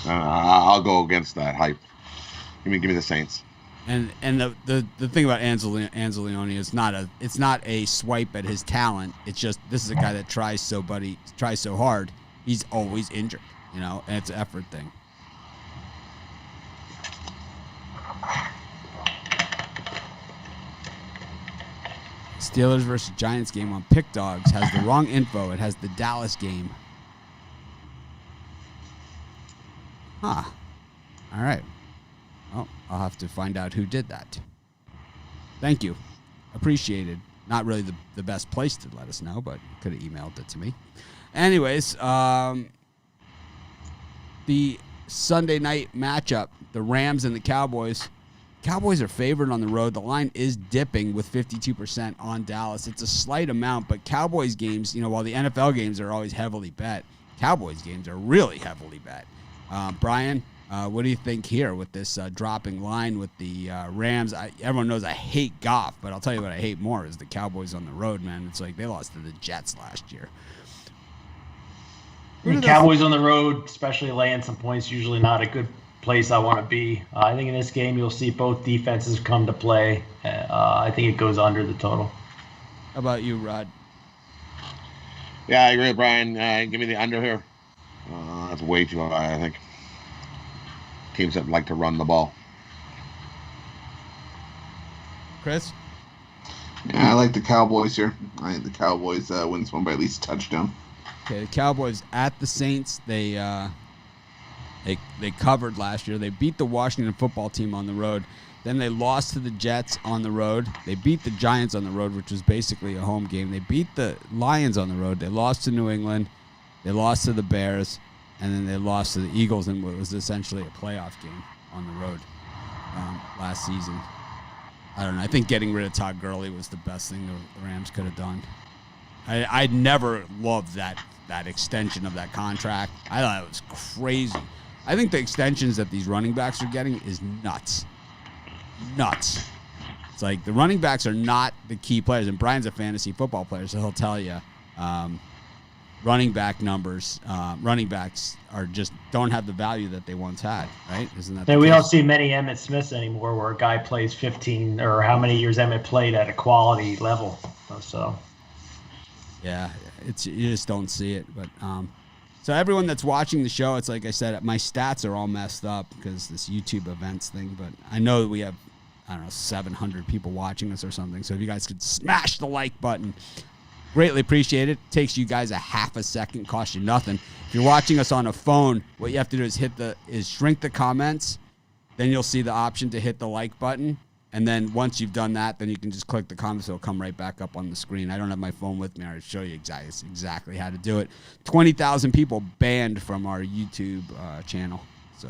I'll go against that hype. Give me the Saints. And the thing about Anzalone is it's not a swipe at his talent. It's just this is a guy that tries so hard. He's always injured, and it's an effort thing. Steelers versus Giants game on Pick Dogs has the wrong info. It has the Dallas game. Huh. All right. Well, I'll have to find out who did that. Thank you. Appreciated. Not really the best place to let us know, but could have emailed it to me. Anyways, the Sunday night matchup, the Rams and the Cowboys. Cowboys are favored on the road. The line is dipping with 52% on Dallas. It's a slight amount, but Cowboys games, while the NFL games are always heavily bet, Cowboys games are really heavily bet. Brian, what do you think here with this dropping line with the Rams? Everyone knows I hate Goff, but I'll tell you what I hate more is the Cowboys on the road, man. It's like they lost to the Jets last year. The Cowboys on the road, especially laying some points, usually not a good place I want to be. I think in this game you'll see both defenses come to play. I think it goes under the total. How about you, Rod? Yeah, I agree with Brian. Give me the under here. That's way too high, I think. Teams that like to run the ball. Chris? Yeah, I like the Cowboys here. I think the Cowboys win this one by at least a touchdown. Okay, the Cowboys at the Saints. They covered last year. They beat the Washington football team on the road. Then they lost to the Jets on the road. They beat the Giants on the road, which was basically a home game. They beat the Lions on the road. They lost to New England. They lost to the Bears. And then they lost to the Eagles in what was essentially a playoff game on the road last season. I don't know. I think getting rid of Todd Gurley was the best thing the Rams could have done. I never loved that extension of that contract. I thought it was crazy. I think the extensions that these running backs are getting is nuts. Nuts. It's like the running backs are not the key players. And Brian's a fantasy football player, so he'll tell you. running back numbers, running backs are just don't have the value that they once had, right? Isn't that? We don't see many Emmett Smiths anymore, where a guy plays 15 or how many years Emmett played at a quality level. So, yeah, you just don't see it. But so everyone that's watching the show, it's like I said, my stats are all messed up because this YouTube events thing. But I know that we have, I don't know, 700 people watching us or something. So if you guys could smash the like button, greatly appreciate it. Takes you guys a half a second, costs you nothing. If you're watching us on a phone, what you have to do is shrink the comments. Then you'll see the option to hit the like button. And then once you've done that, then you can just click the comments. It'll come right back up on the screen. I don't have my phone with me. I'll show you exactly how to do it. 20,000 people banned from our YouTube channel. So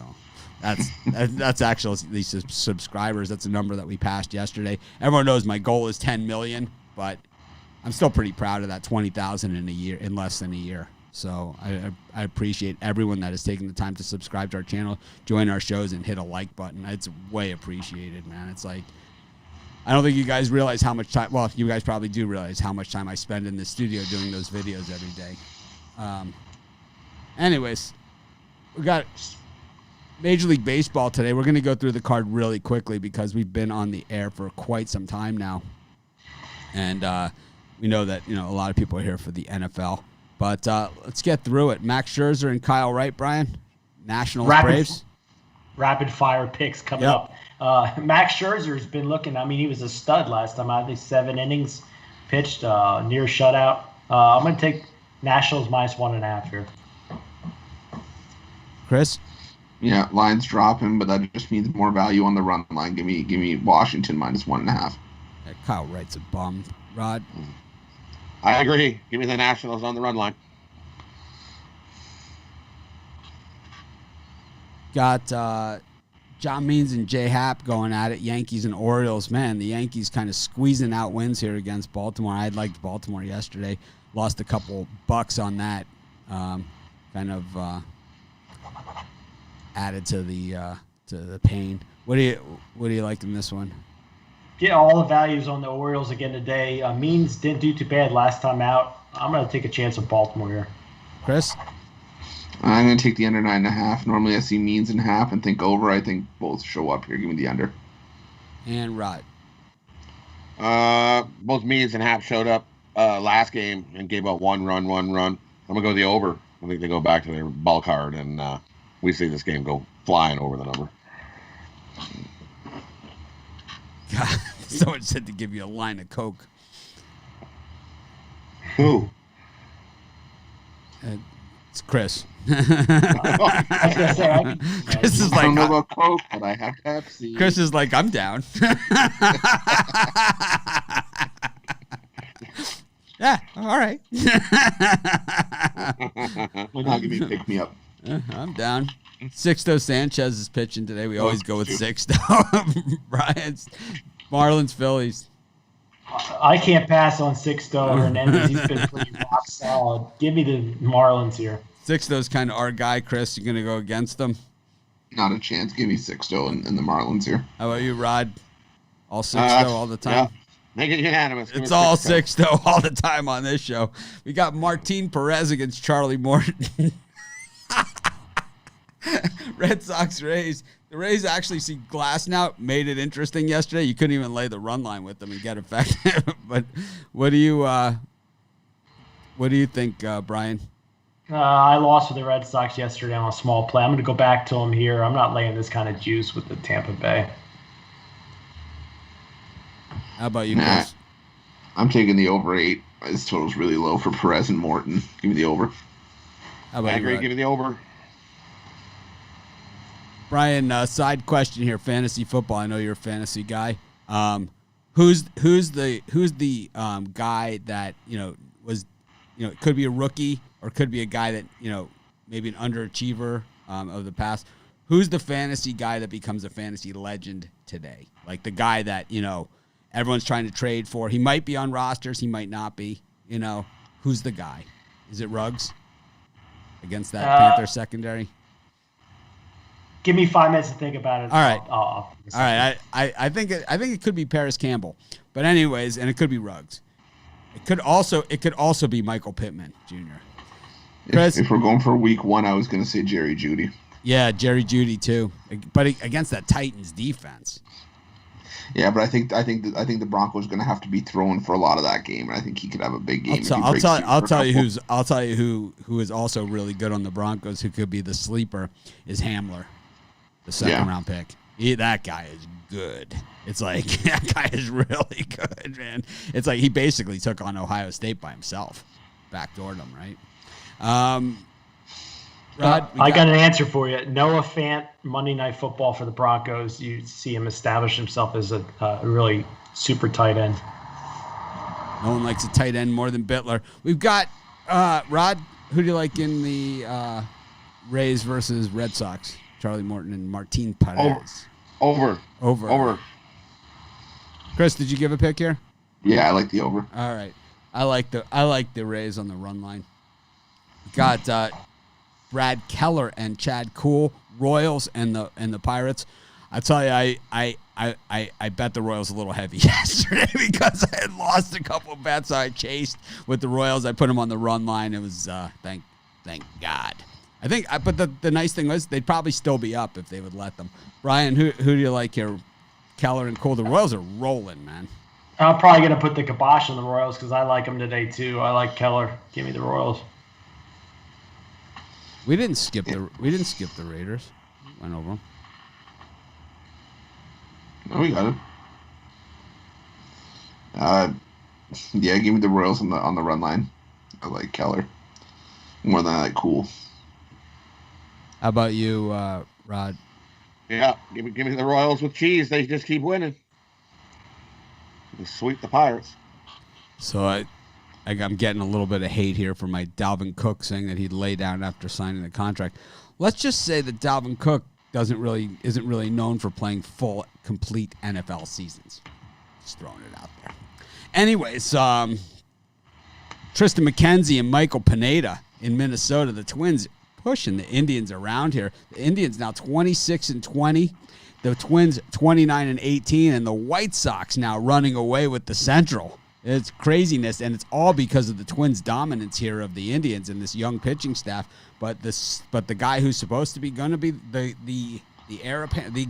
that's actually the subscribers. That's a number that we passed yesterday. Everyone knows my goal is 10 million, but I'm still pretty proud of that 20,000 in less than a year. So I appreciate everyone that has taken the time to subscribe to our channel, join our shows, and hit a like button. It's way appreciated, man. It's like, I don't think you guys realize how much time, well, you guys probably do realize how much time I spend in the studio doing those videos every day. Anyways, we got Major League Baseball today. We're going to go through the card really quickly because we've been on the air for quite some time now. And we know that, a lot of people are here for the NFL. But let's get through it. Max Scherzer and Kyle Wright, Brian. Nationals, Braves. Rapid fire picks coming up. Max Scherzer's been looking. I mean, he was a stud last time. I think 7 innings pitched, near shutout. I'm going to take Nationals -1.5 here. Chris? Yeah, line's dropping, but that just means more value on the run line. Give me Washington -1.5. Yeah, Kyle Wright's a bum. Rod? I agree. Give me the Nationals on the run line. Got John Means and Jay Happ going at it. Yankees and Orioles. Man, the Yankees kind of squeezing out wins here against Baltimore. I liked Baltimore yesterday. Lost a couple bucks on that. Kind of added to the pain. What do you like in this one? Yeah, all the values on the Orioles again today. Means didn't do too bad last time out. I'm going to take a chance on Baltimore here. Chris? I'm going to take the under 9.5. Normally I see Means and half and think over. I think both show up here. Give me the under. And Rod? Both Means and half showed up last game and gave up one run. I'm going to go the over. I think they go back to their ball card, and we see this game go flying over the number. God, someone said to give you a line of Coke. Who? It's Chris. I was going to say, Chris is I like, don't know about Coke, but I have Pepsi. Chris is like, I'm down. Yeah, all right. Why not give me pick me up? I'm down. Sixto Sanchez is pitching today. We always go with Sixto. Brian's Marlins, Phillies. I can't pass on Sixto Hernandez. He's been pretty rock solid. Give me the Marlins here. Sixto's kind of our guy, Chris. You going to go against him? Not a chance. Give me Sixto and the Marlins here. How about you, Rod? All Sixto all the time? Yeah. Make it unanimous. It's all Sixto all the time on this show. We got Martin Perez against Charlie Morton. Red Sox, Rays. The Rays actually see glass now. Made it interesting yesterday. You couldn't even lay the run line with them and get effective. But what do you think, Brian? I lost with the Red Sox yesterday on a small play. I'm going to go back to them here. I'm not laying this kind of juice with the Tampa Bay. How about you, Chris? I'm taking the over 8. This total's really low for Perez and Morton. Give me the over. How about I agree. you, Give me the over. Brian, side question here, fantasy football. I know you're a fantasy guy. Who's the guy that was it could be a rookie or could be a guy that maybe an underachiever of the past. Who's the fantasy guy that becomes a fantasy legend today? Like the guy that everyone's trying to trade for. He might be on rosters. He might not be. Who's the guy? Is it Ruggs against that Panther secondary? Give me 5 minutes to think about it. All right. All right. I think it could be Paris Campbell, but anyways, and it could be Ruggs. It could also be Michael Pittman Jr. Chris? If we're going for week 1, I was going to say Jerry Jeudy. Yeah, Jerry Jeudy too, but against that Titans defense. Yeah, but I think the Broncos are going to have to be throwing for a lot of that game, and I think he could have a big game. I'll tell you who is also really good on the Broncos, who could be the sleeper, is Hamler, the second round pick. That guy is good. It's like that guy is really good, man. It's like he basically took on Ohio State by himself, backdoored them, right? Rod, I got an answer for you. Noah Fant, Monday Night Football for the Broncos. You see him establish himself as a really super tight end. No one likes a tight end more than Bittler. We've got Rod. Who do you like in the Rays versus Red Sox? Charlie Morton and Martin Perez. Over. Chris, did you give a pick here? Yeah, I like the over. All right. I like the Rays on the run line. Got Brad Keller and Chad Kuhl, Royals and the Pirates. I tell you, I bet the Royals a little heavy yesterday because I had lost a couple of bets I chased with the Royals. I put them on the run line. It was thank God. I think, but the nice thing was they'd probably still be up if they would let them. Brian, who do you like here? Keller and Kuhl. The Royals are rolling, man. I'm probably going to put the kibosh on the Royals because I like them today too. I like Keller. Give me the Royals. We didn't skip the Raiders. Went over them. No, we got it. Yeah, give me the Royals on the run line. I like Keller more than I like Kuhl. How about you, Rod? Yeah, give me the Royals with cheese. They just keep winning. They sweep the Pirates. So I'm getting a little bit of hate here for my Dalvin Cook saying that he'd lay down after signing the contract. Let's just say that Dalvin Cook isn't really known for playing full, complete NFL seasons. Just throwing it out there. Anyways, Tristan McKenzie and Michael Pineda in Minnesota, the Twins pushing the Indians around here. The Indians now 26-20. The Twins 29-18, and the White Sox now running away with the Central. It's craziness, and it's all because of the Twins' dominance here of the Indians and this young pitching staff. But the guy who's supposed to be going to be the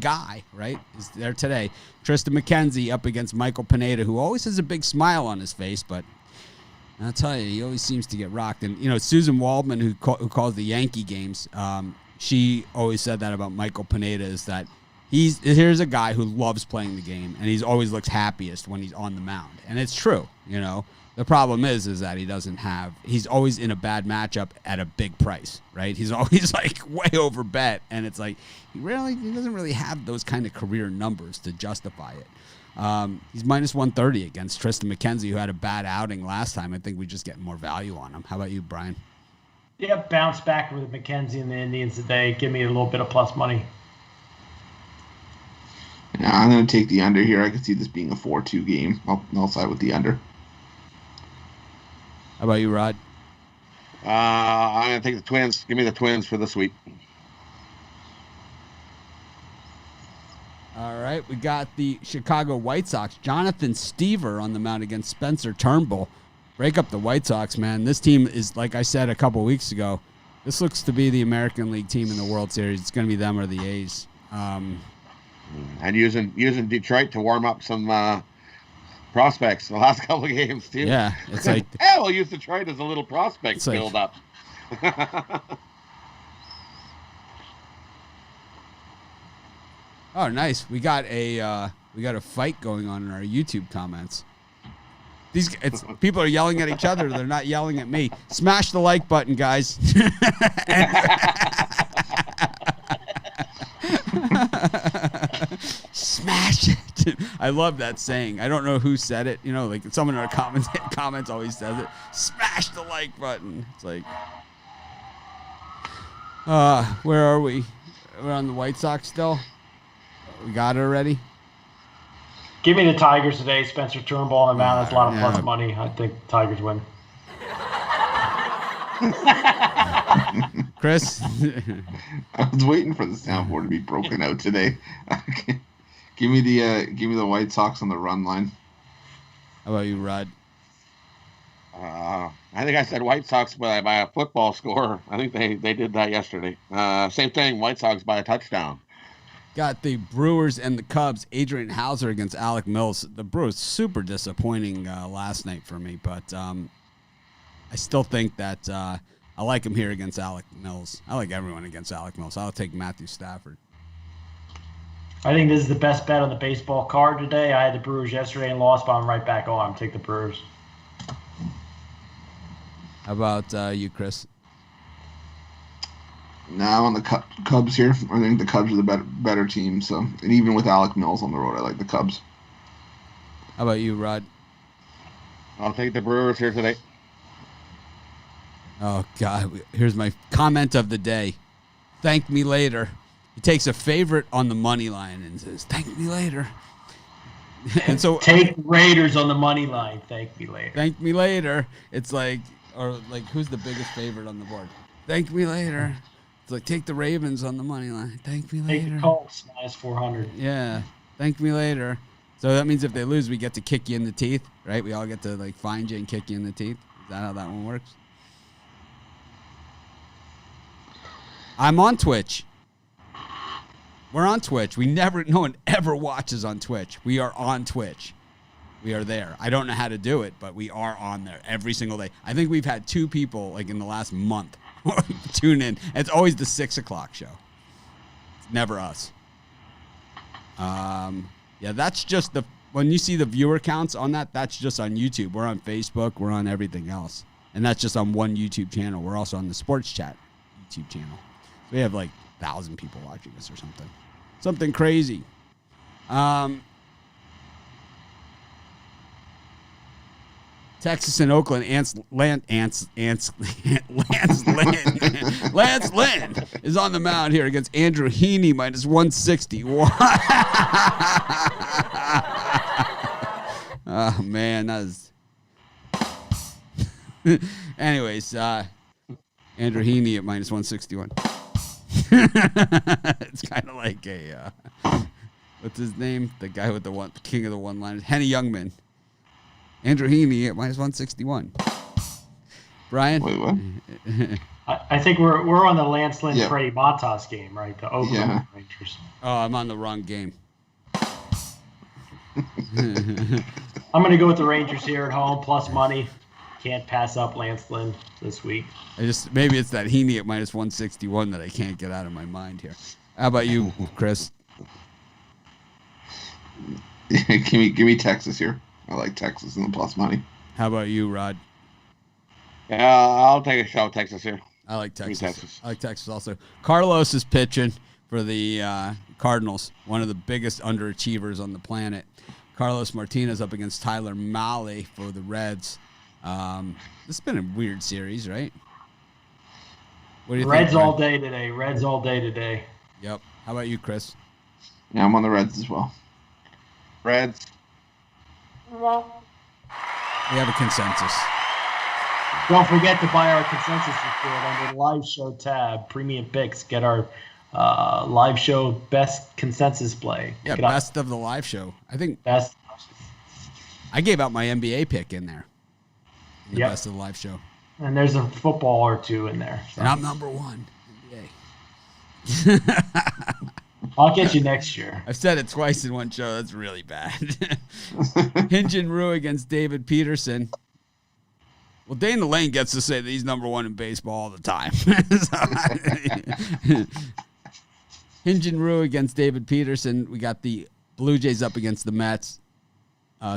guy, right, is there today. Tristan McKenzie up against Michael Pineda, who always has a big smile on his face, but I'll tell you, he always seems to get rocked. And Susan Waldman, who calls the Yankee games, she always said that about Michael Pineda, is that here's a guy who loves playing the game, and he always looks happiest when he's on the mound. And it's true, The problem is that he's always in a bad matchup at a big price, right? He's always like way over bet, and it's like he doesn't really have those kind of career numbers to justify it. He's minus 130 against Tristan McKenzie, who had a bad outing last time. I think we just get more value on him. How about you, Brian? Yeah, bounce back with McKenzie and the Indians today. Give me a little bit of plus money. Yeah, I'm going to take the under here. I could see this being a 4-2 game. I'll side with the under. How about you, Rod? I'm going to take the Twins. Give me the Twins for the sweep. All right, we got the Chicago White Sox. Jonathan Stever on the mound against Spencer Turnbull. Break up the White Sox, man. This team is, like I said a couple weeks ago, this looks to be the American League team in the World Series. It's going to be them or the A's. And using Detroit to warm up some prospects the last couple of games, too. Yeah, it's like... we'll use Detroit as a little prospect build up. Oh, nice. We got a fight going on in our YouTube comments. People are yelling at each other. They're not yelling at me. Smash the like button, guys. Smash it. I love that saying. I don't know who said it. Like someone in our comments always says it. Smash the like button. It's like, where are we? We're on the White Sox still. We got it already. Give me the Tigers today. Spencer Turnbull on the mound. That's a lot of plus money. I think Tigers win. Chris? I was waiting for the soundboard to be broken out today. Give me the White Sox on the run line. How about you, Rod? I think I said White Sox by a football score. I think they did that yesterday. Same thing, White Sox by a touchdown. Got the Brewers and the Cubs. Adrian Hauser against Alec Mills. The Brewers super disappointing last night for me, but I still think that I like him here against Alec Mills. I like everyone against Alec Mills. I'll take Matthew Stafford. I think this is the best bet on the baseball card today. I had the Brewers yesterday and lost, but I'm right back on. Take the Brewers. How about you, Chris? Now on the Cubs here. I think the Cubs are the better team. So, and even with Alec Mills on the road, I like the Cubs. How about you, Rod? I'll take the Brewers here today. Oh, God. Here's my comment of the day. Thank me later. He takes a favorite on the money line and says, thank me later. And so take Raiders on the money line. Thank me later. Thank me later. It's like, or like, who's the biggest favorite on the board? Thank me later. It's like, take the Ravens on the money line. Thank me later. Take the Colts minus 400. Yeah. Thank me later. So that means if they lose, we get to kick you in the teeth, right? We all get to like find you and kick you in the teeth. Is that how that one works? I'm on Twitch. We're on Twitch. No one ever watches on Twitch. We are on Twitch. We are there. I don't know how to do it, but we are on there every single day. I think we've had 2 people like in the last month tune in. It's always the 6 o'clock show. It's never us. Yeah, that's just when you see the viewer counts on that, that's just on YouTube. We're on Facebook. We're on everything else. And that's just on one YouTube channel. We're also on the Sports Chat YouTube channel. We have like 1,000 people watching us or something. Something crazy. Texas and Oakland, Lance Lynn is on the mound here against Andrew Heaney minus 160. Oh, man, that is... Anyways, Andrew Heaney at minus 161. It's kind of like a... what's his name? The guy with the king of the one-liners. Henny Youngman. Andrew Heaney at minus 161. Brian? Wait, what? I think we're on the Lance Lynn Freddie Montas game, right? The Oakland Rangers. Oh, I'm on the wrong game. I'm going to go with the Rangers here at home, plus money. Can't pass up Lance Lynn this week. Maybe it's that Heaney at minus 161 that I can't get out of my mind here. How about you, Chris? give me Texas here. I like Texas in the plus money. How about you, Rod? Yeah, I'll take a shot at Texas here. I like Texas. I like Texas also. Carlos is pitching for the Cardinals, one of the biggest underachievers on the planet. Carlos Martinez up against Tyler Mahle for the Reds. This has been a weird series, right? What do you Reds think, all day today. Reds all day today. Yep. How about you, Chris? Yeah, I'm on the Reds as well. Reds. We have a consensus. Don't forget to buy our consensus report under the live show tab, premium picks. Get our live show best consensus play. Yeah, best of the live show. I think best. I gave out my NBA pick in there. The Yep. best of the live show. And there's a football or two in there. So. And I'm number 1 NBA. I'll get you next year. I've said it twice in one show. That's really bad. Hyun-Jin Ryu against David Peterson. Well, Dana Lane gets to say that he's number 1 in baseball all the time. Hyun-Jin Ryu against David Peterson. We got the Blue Jays up against the Mets.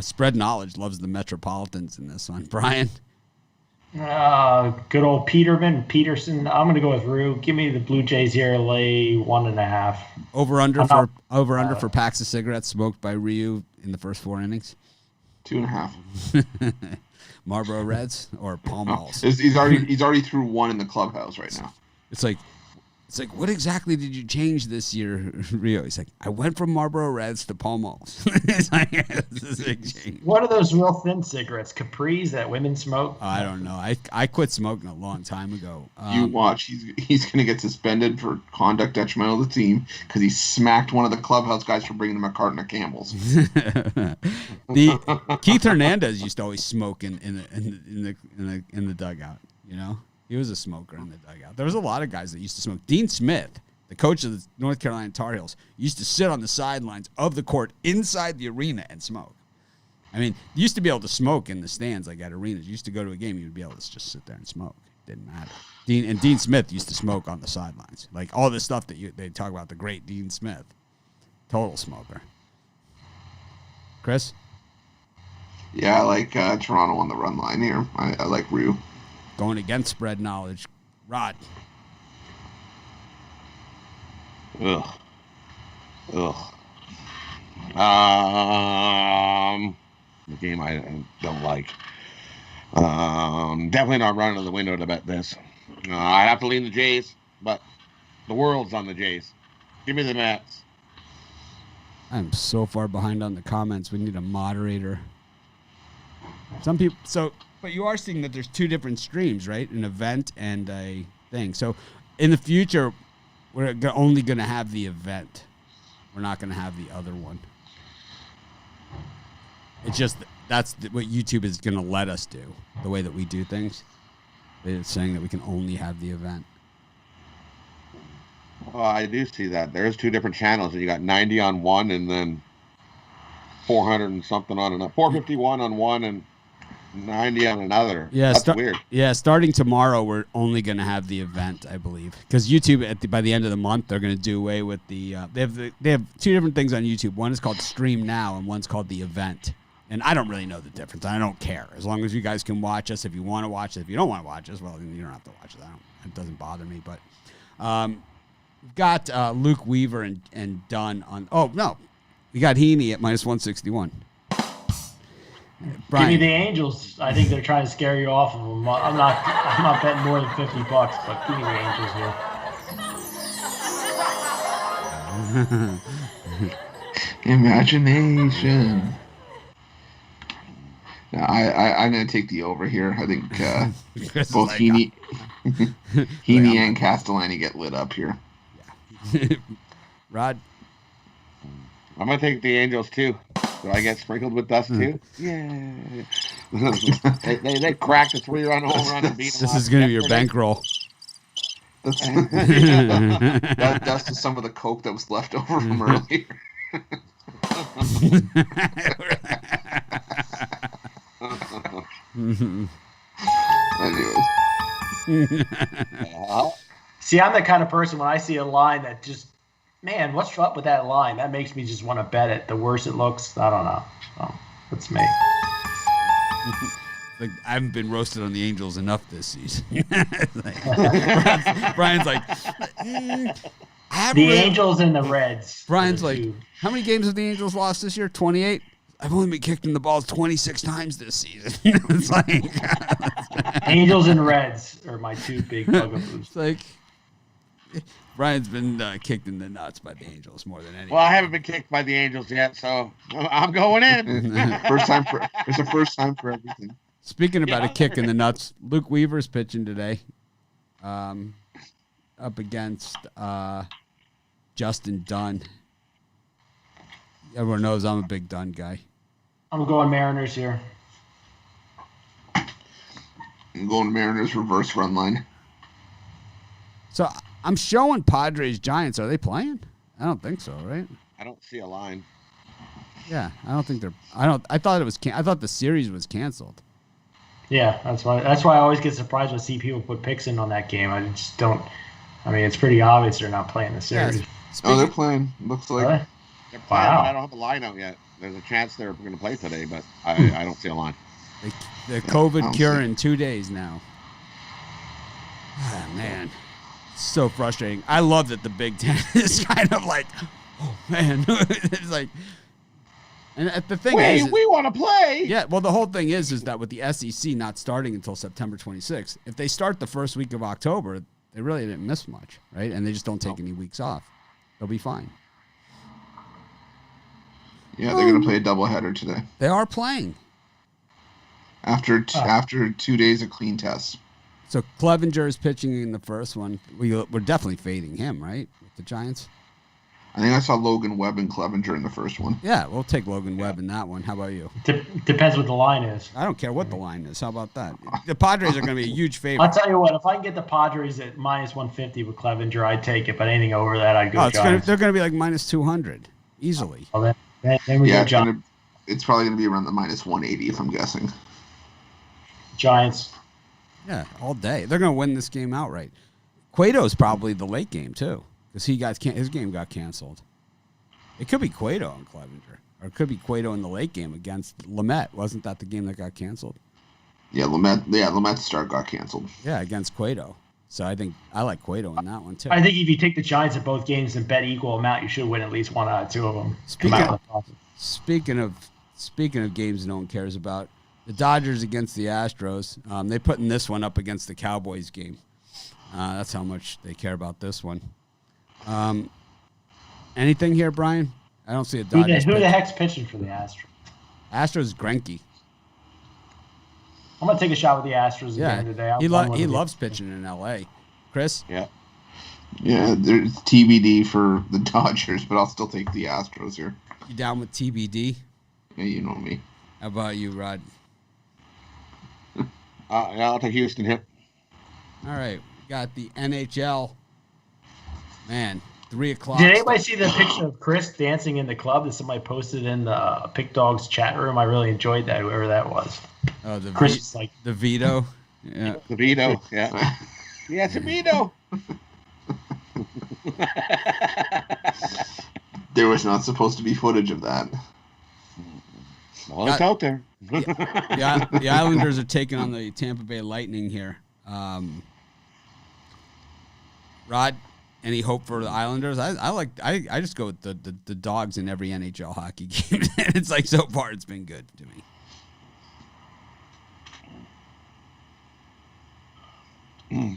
Spread Knowledge loves the Metropolitans in this one. Brian? Good old Peterson. I'm going to go with Rue. Give me the Blue Jays here, lay 1.5. Over-under for packs of cigarettes smoked by Ryu in the first 4 innings? 2.5. Marlboro Reds or Pall Malls? He's already through 1 in the clubhouse right now. It's like It's like, what exactly did you change this year, Rio? He's like, I went from Marlboro Reds to Pall Malls. It's like, this is a big change. What are those real thin cigarettes? Capris that women smoke? I don't know. I quit smoking a long time ago. You watch. He's going to get suspended for conduct detrimental to the team because he smacked one of the clubhouse guys for bringing him a carton of Camels. Keith Hernandez used to always smoke in the dugout. You know, he was a smoker in the dugout. There was a lot of guys that used to smoke. Dean Smith, the coach of the North Carolina Tar Heels, used to sit on the sidelines of the court inside the arena and smoke. I mean, you used to be able to smoke in the stands, like at arenas. You used to go to a game, you'd be able to just sit there and smoke. Didn't matter. Dean Smith used to smoke on the sidelines. Like all this stuff that they talk about, the great Dean Smith. Total smoker. Chris? Yeah, I like Toronto on the run line here. I like Rue. Going against spread knowledge. Rod. Ugh. The game I don't like. Definitely not running to the window to bet this. I'd have to lean the Jays, but the world's on the Jays. Give me the Mets. I'm so far behind on the comments. We need a moderator. Some people. But you are seeing that there's two different streams, right? An event and a thing. So in the future, we're only going to have the event. We're not going to have the other one. It's just that's what YouTube is going to let us do, the way that we do things. It's saying that we can only have the event. Oh, I do see that. There's two different channels, and you got 90 on one, and then 400 and something on another. 451 on one, and 90 on another. Yeah, that's weird. Yeah, starting tomorrow, we're only going to have the event, I believe, because YouTube by the end of the month they're going to do away with the. They have two different things on YouTube. One is called Stream Now, and one's called the Event. And I don't really know the difference. I don't care as long as you guys can watch us. If you want to watch it, if you don't want to watch us, well, then you don't have to watch it. It doesn't bother me. But we've got Luke Weaver and Dunn on. Oh no, we got Heaney at -161. Give Brian. me the Angels. I think they're trying to scare you off of them. I'm not betting more than $50, but give me the Angels here. Imagination. No, I'm going to take the over here. I think both like, Heaney and Castellani get lit up here. Yeah. Rod? I'm going to take the Angels, too. Do I get sprinkled with dust, too? Yeah. they cracked a 3-run home run and beat them. This is going to be your bankroll. That's just some of the coke that was left over from earlier. Anyways. See, I'm the kind of person when I see a line that just, man, what's up with that line? That makes me just want to bet it. The worse it looks, I don't know. Oh, that's me. Like, I haven't been roasted on the Angels enough this season. Brian's like, the Angels and the Reds. Brian's like, how many games have the Angels lost this year? 28? I've only been kicking the balls 26 times this season. It's like Angels and Reds are my two big bugaboos. It's like Brian's been kicked in the nuts by the Angels more than anything. Well, I haven't been kicked by the Angels yet, so I'm going in. It's a first time for everything. Speaking about a kick in the nuts, Luke Weaver's pitching today, up against Justin Dunn. Everyone knows I'm a big Dunn guy. I'm going Mariners here. I'm going Mariners reverse run line. So I'm showing Padres Giants. Are they playing? I don't think so, right? I don't see a line. Yeah, I don't think they're. I thought it was. I thought the series was canceled. Yeah, that's why I always get surprised when I see people put picks in on that game. I just don't. I mean, it's pretty obvious they're not playing the series. Yeah, oh, they're playing. Looks like. Really? They're playing, but I don't have a line out yet. There's a chance they're going to play today, but I don't see a line. The COVID cure in 2 days now. Oh, man. So frustrating. I love that the Big Ten is kind of like, oh, man. It's like, and the thing is. We want to play. Yeah, well, the whole thing is that with the SEC not starting until September 26th, if they start the first week of October, They really didn't miss much, right? And they just don't take any weeks off. They'll be fine. Yeah, they're going to play a doubleheader today. They are playing. After 2 days of clean tests. So Clevenger is pitching in the first one. We're definitely fading him, right? With the Giants. I think I saw Logan Webb and Clevenger in the first one. Yeah, we'll take Logan Webb in that one. How about you? Depends what the line is. I don't care what the line is. How about that? The Padres are going to be a huge favorite. I'll tell you what. If I can get the Padres at minus 150 with Clevenger, I'd take it. But anything over that, I'd go Giants. They're going to be like minus 200 easily. Well, then we go Giants. It's probably going to be around the minus 180 if I'm guessing. Giants. Yeah, all day. They're going to win this game outright. Cueto's probably the late game too, because his game got canceled. It could be Cueto on Clevenger, or it could be Cueto in the late game against Lamet. Wasn't that the game that got canceled? Yeah, Lamet's start got canceled. Yeah, against Cueto. So I think I like Cueto in that one too. I think if you take the Giants at both games and bet equal amount, you should win at least one out of two of them. Speaking of games no one cares about, the Dodgers against the Astros. They're putting this one up against the Cowboys game. That's how much they care about this one. Anything here, Brian? I don't see a Dodgers. Who the heck's pitching for the Astros? Astros Greinke. I'm gonna take a shot with the Astros again today. He loves pitching in L.A. Chris? Yeah, there's TBD for the Dodgers, but I'll still take the Astros here. You down with TBD? Yeah, you know me. How about you, Rod? Yeah, I'll take Houston here. All right, we got the NHL. Man, 3 o'clock. Did anybody see the picture of Chris dancing in the club that somebody posted in the Pick Dogs chat room? I really enjoyed that, whoever that was. Oh, the Chris is like the Vito. Yeah. The Vito, yeah. Yeah, it's a Vito. There was not supposed to be footage of that. Well, it's out there. The Islanders are taking on the Tampa Bay Lightning here. Rod, any hope for the Islanders? I just go with the dogs in every NHL hockey game. It's like so far it's been good to me.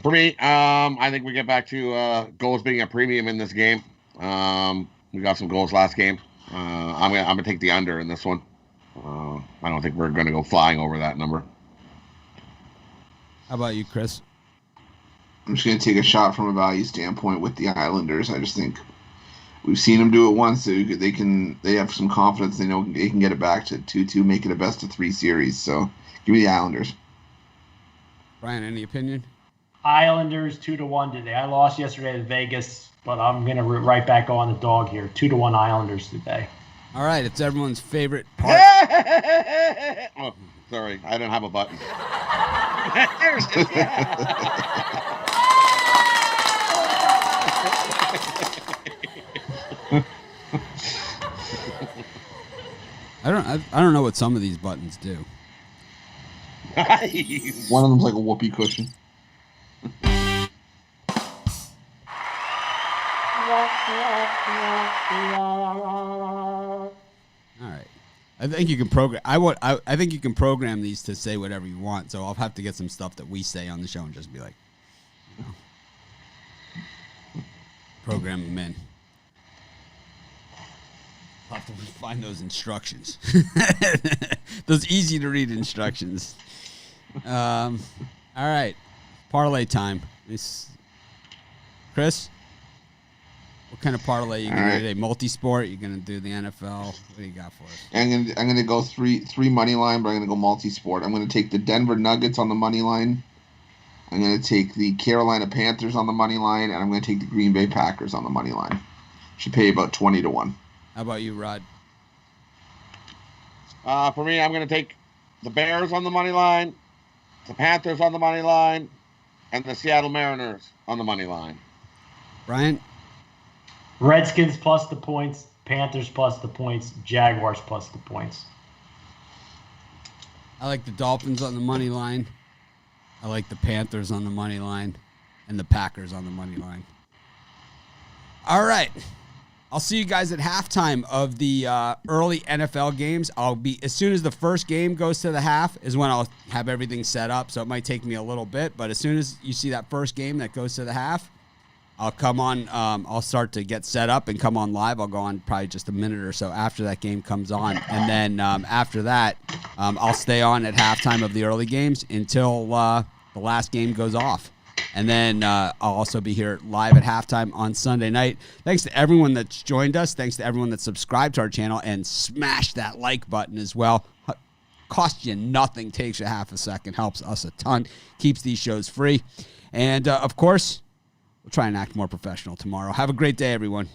For me, I think we get back to goals being a premium in this game. We got some goals last game. I'm gonna take the under in this one. I don't think we're gonna go flying over that number. How about you, Chris? I'm just gonna take a shot from a value standpoint with the Islanders. I just think we've seen them do it once. They have some confidence. They know they can get it back to 2-2, make it a best of 3 series. So give me the Islanders. Brian, any opinion? Islanders 2-1 today. I lost yesterday to Vegas, but I'm gonna right back on the dog here. 2-1 Islanders today. All right, it's everyone's favorite part. Oh, sorry, I don't have a button. I don't know what some of these buttons do. One of them's like a whoopee cushion. All right. I think you can program. I think you can program these to say whatever you want. So I'll have to get some stuff that we say on the show and just be like, program them in. I'll have to find those instructions. Those easy to read instructions. All right. Parlay time. Chris? What kind of parlay are you going to do today? Multi-sport? You're going to do the NFL? What do you got for us? I'm gonna go three money line, but I'm gonna go multi-sport. I'm gonna take the Denver Nuggets on the money line. I'm gonna take the Carolina Panthers on the money line, and I'm gonna take the Green Bay Packers on the money line. Should pay about 20-1. How about you, Rod? For me, I'm going to take the Bears on the money line, the Panthers on the money line, and the Seattle Mariners on the money line. Brian? Redskins plus the points, Panthers plus the points, Jaguars plus the points. I like the Dolphins on the money line. I like the Panthers on the money line and the Packers on the money line. All right. I'll see you guys at halftime of the early NFL games. As soon as the first game goes to the half is when I'll have everything set up. So it might take me a little bit, but as soon as you see that first game that goes to the half, I'll come on. I'll start to get set up and come on live. I'll go on probably just a minute or so after that game comes on, and then after that, I'll stay on at halftime of the early games until the last game goes off. And then I'll also be here live at halftime on Sunday night. Thanks to everyone that's joined us. Thanks to everyone that subscribed to our channel and smash that like button as well. Costs you nothing, takes you half a second, helps us a ton, keeps these shows free. And, of course, we'll try and act more professional tomorrow. Have a great day, everyone.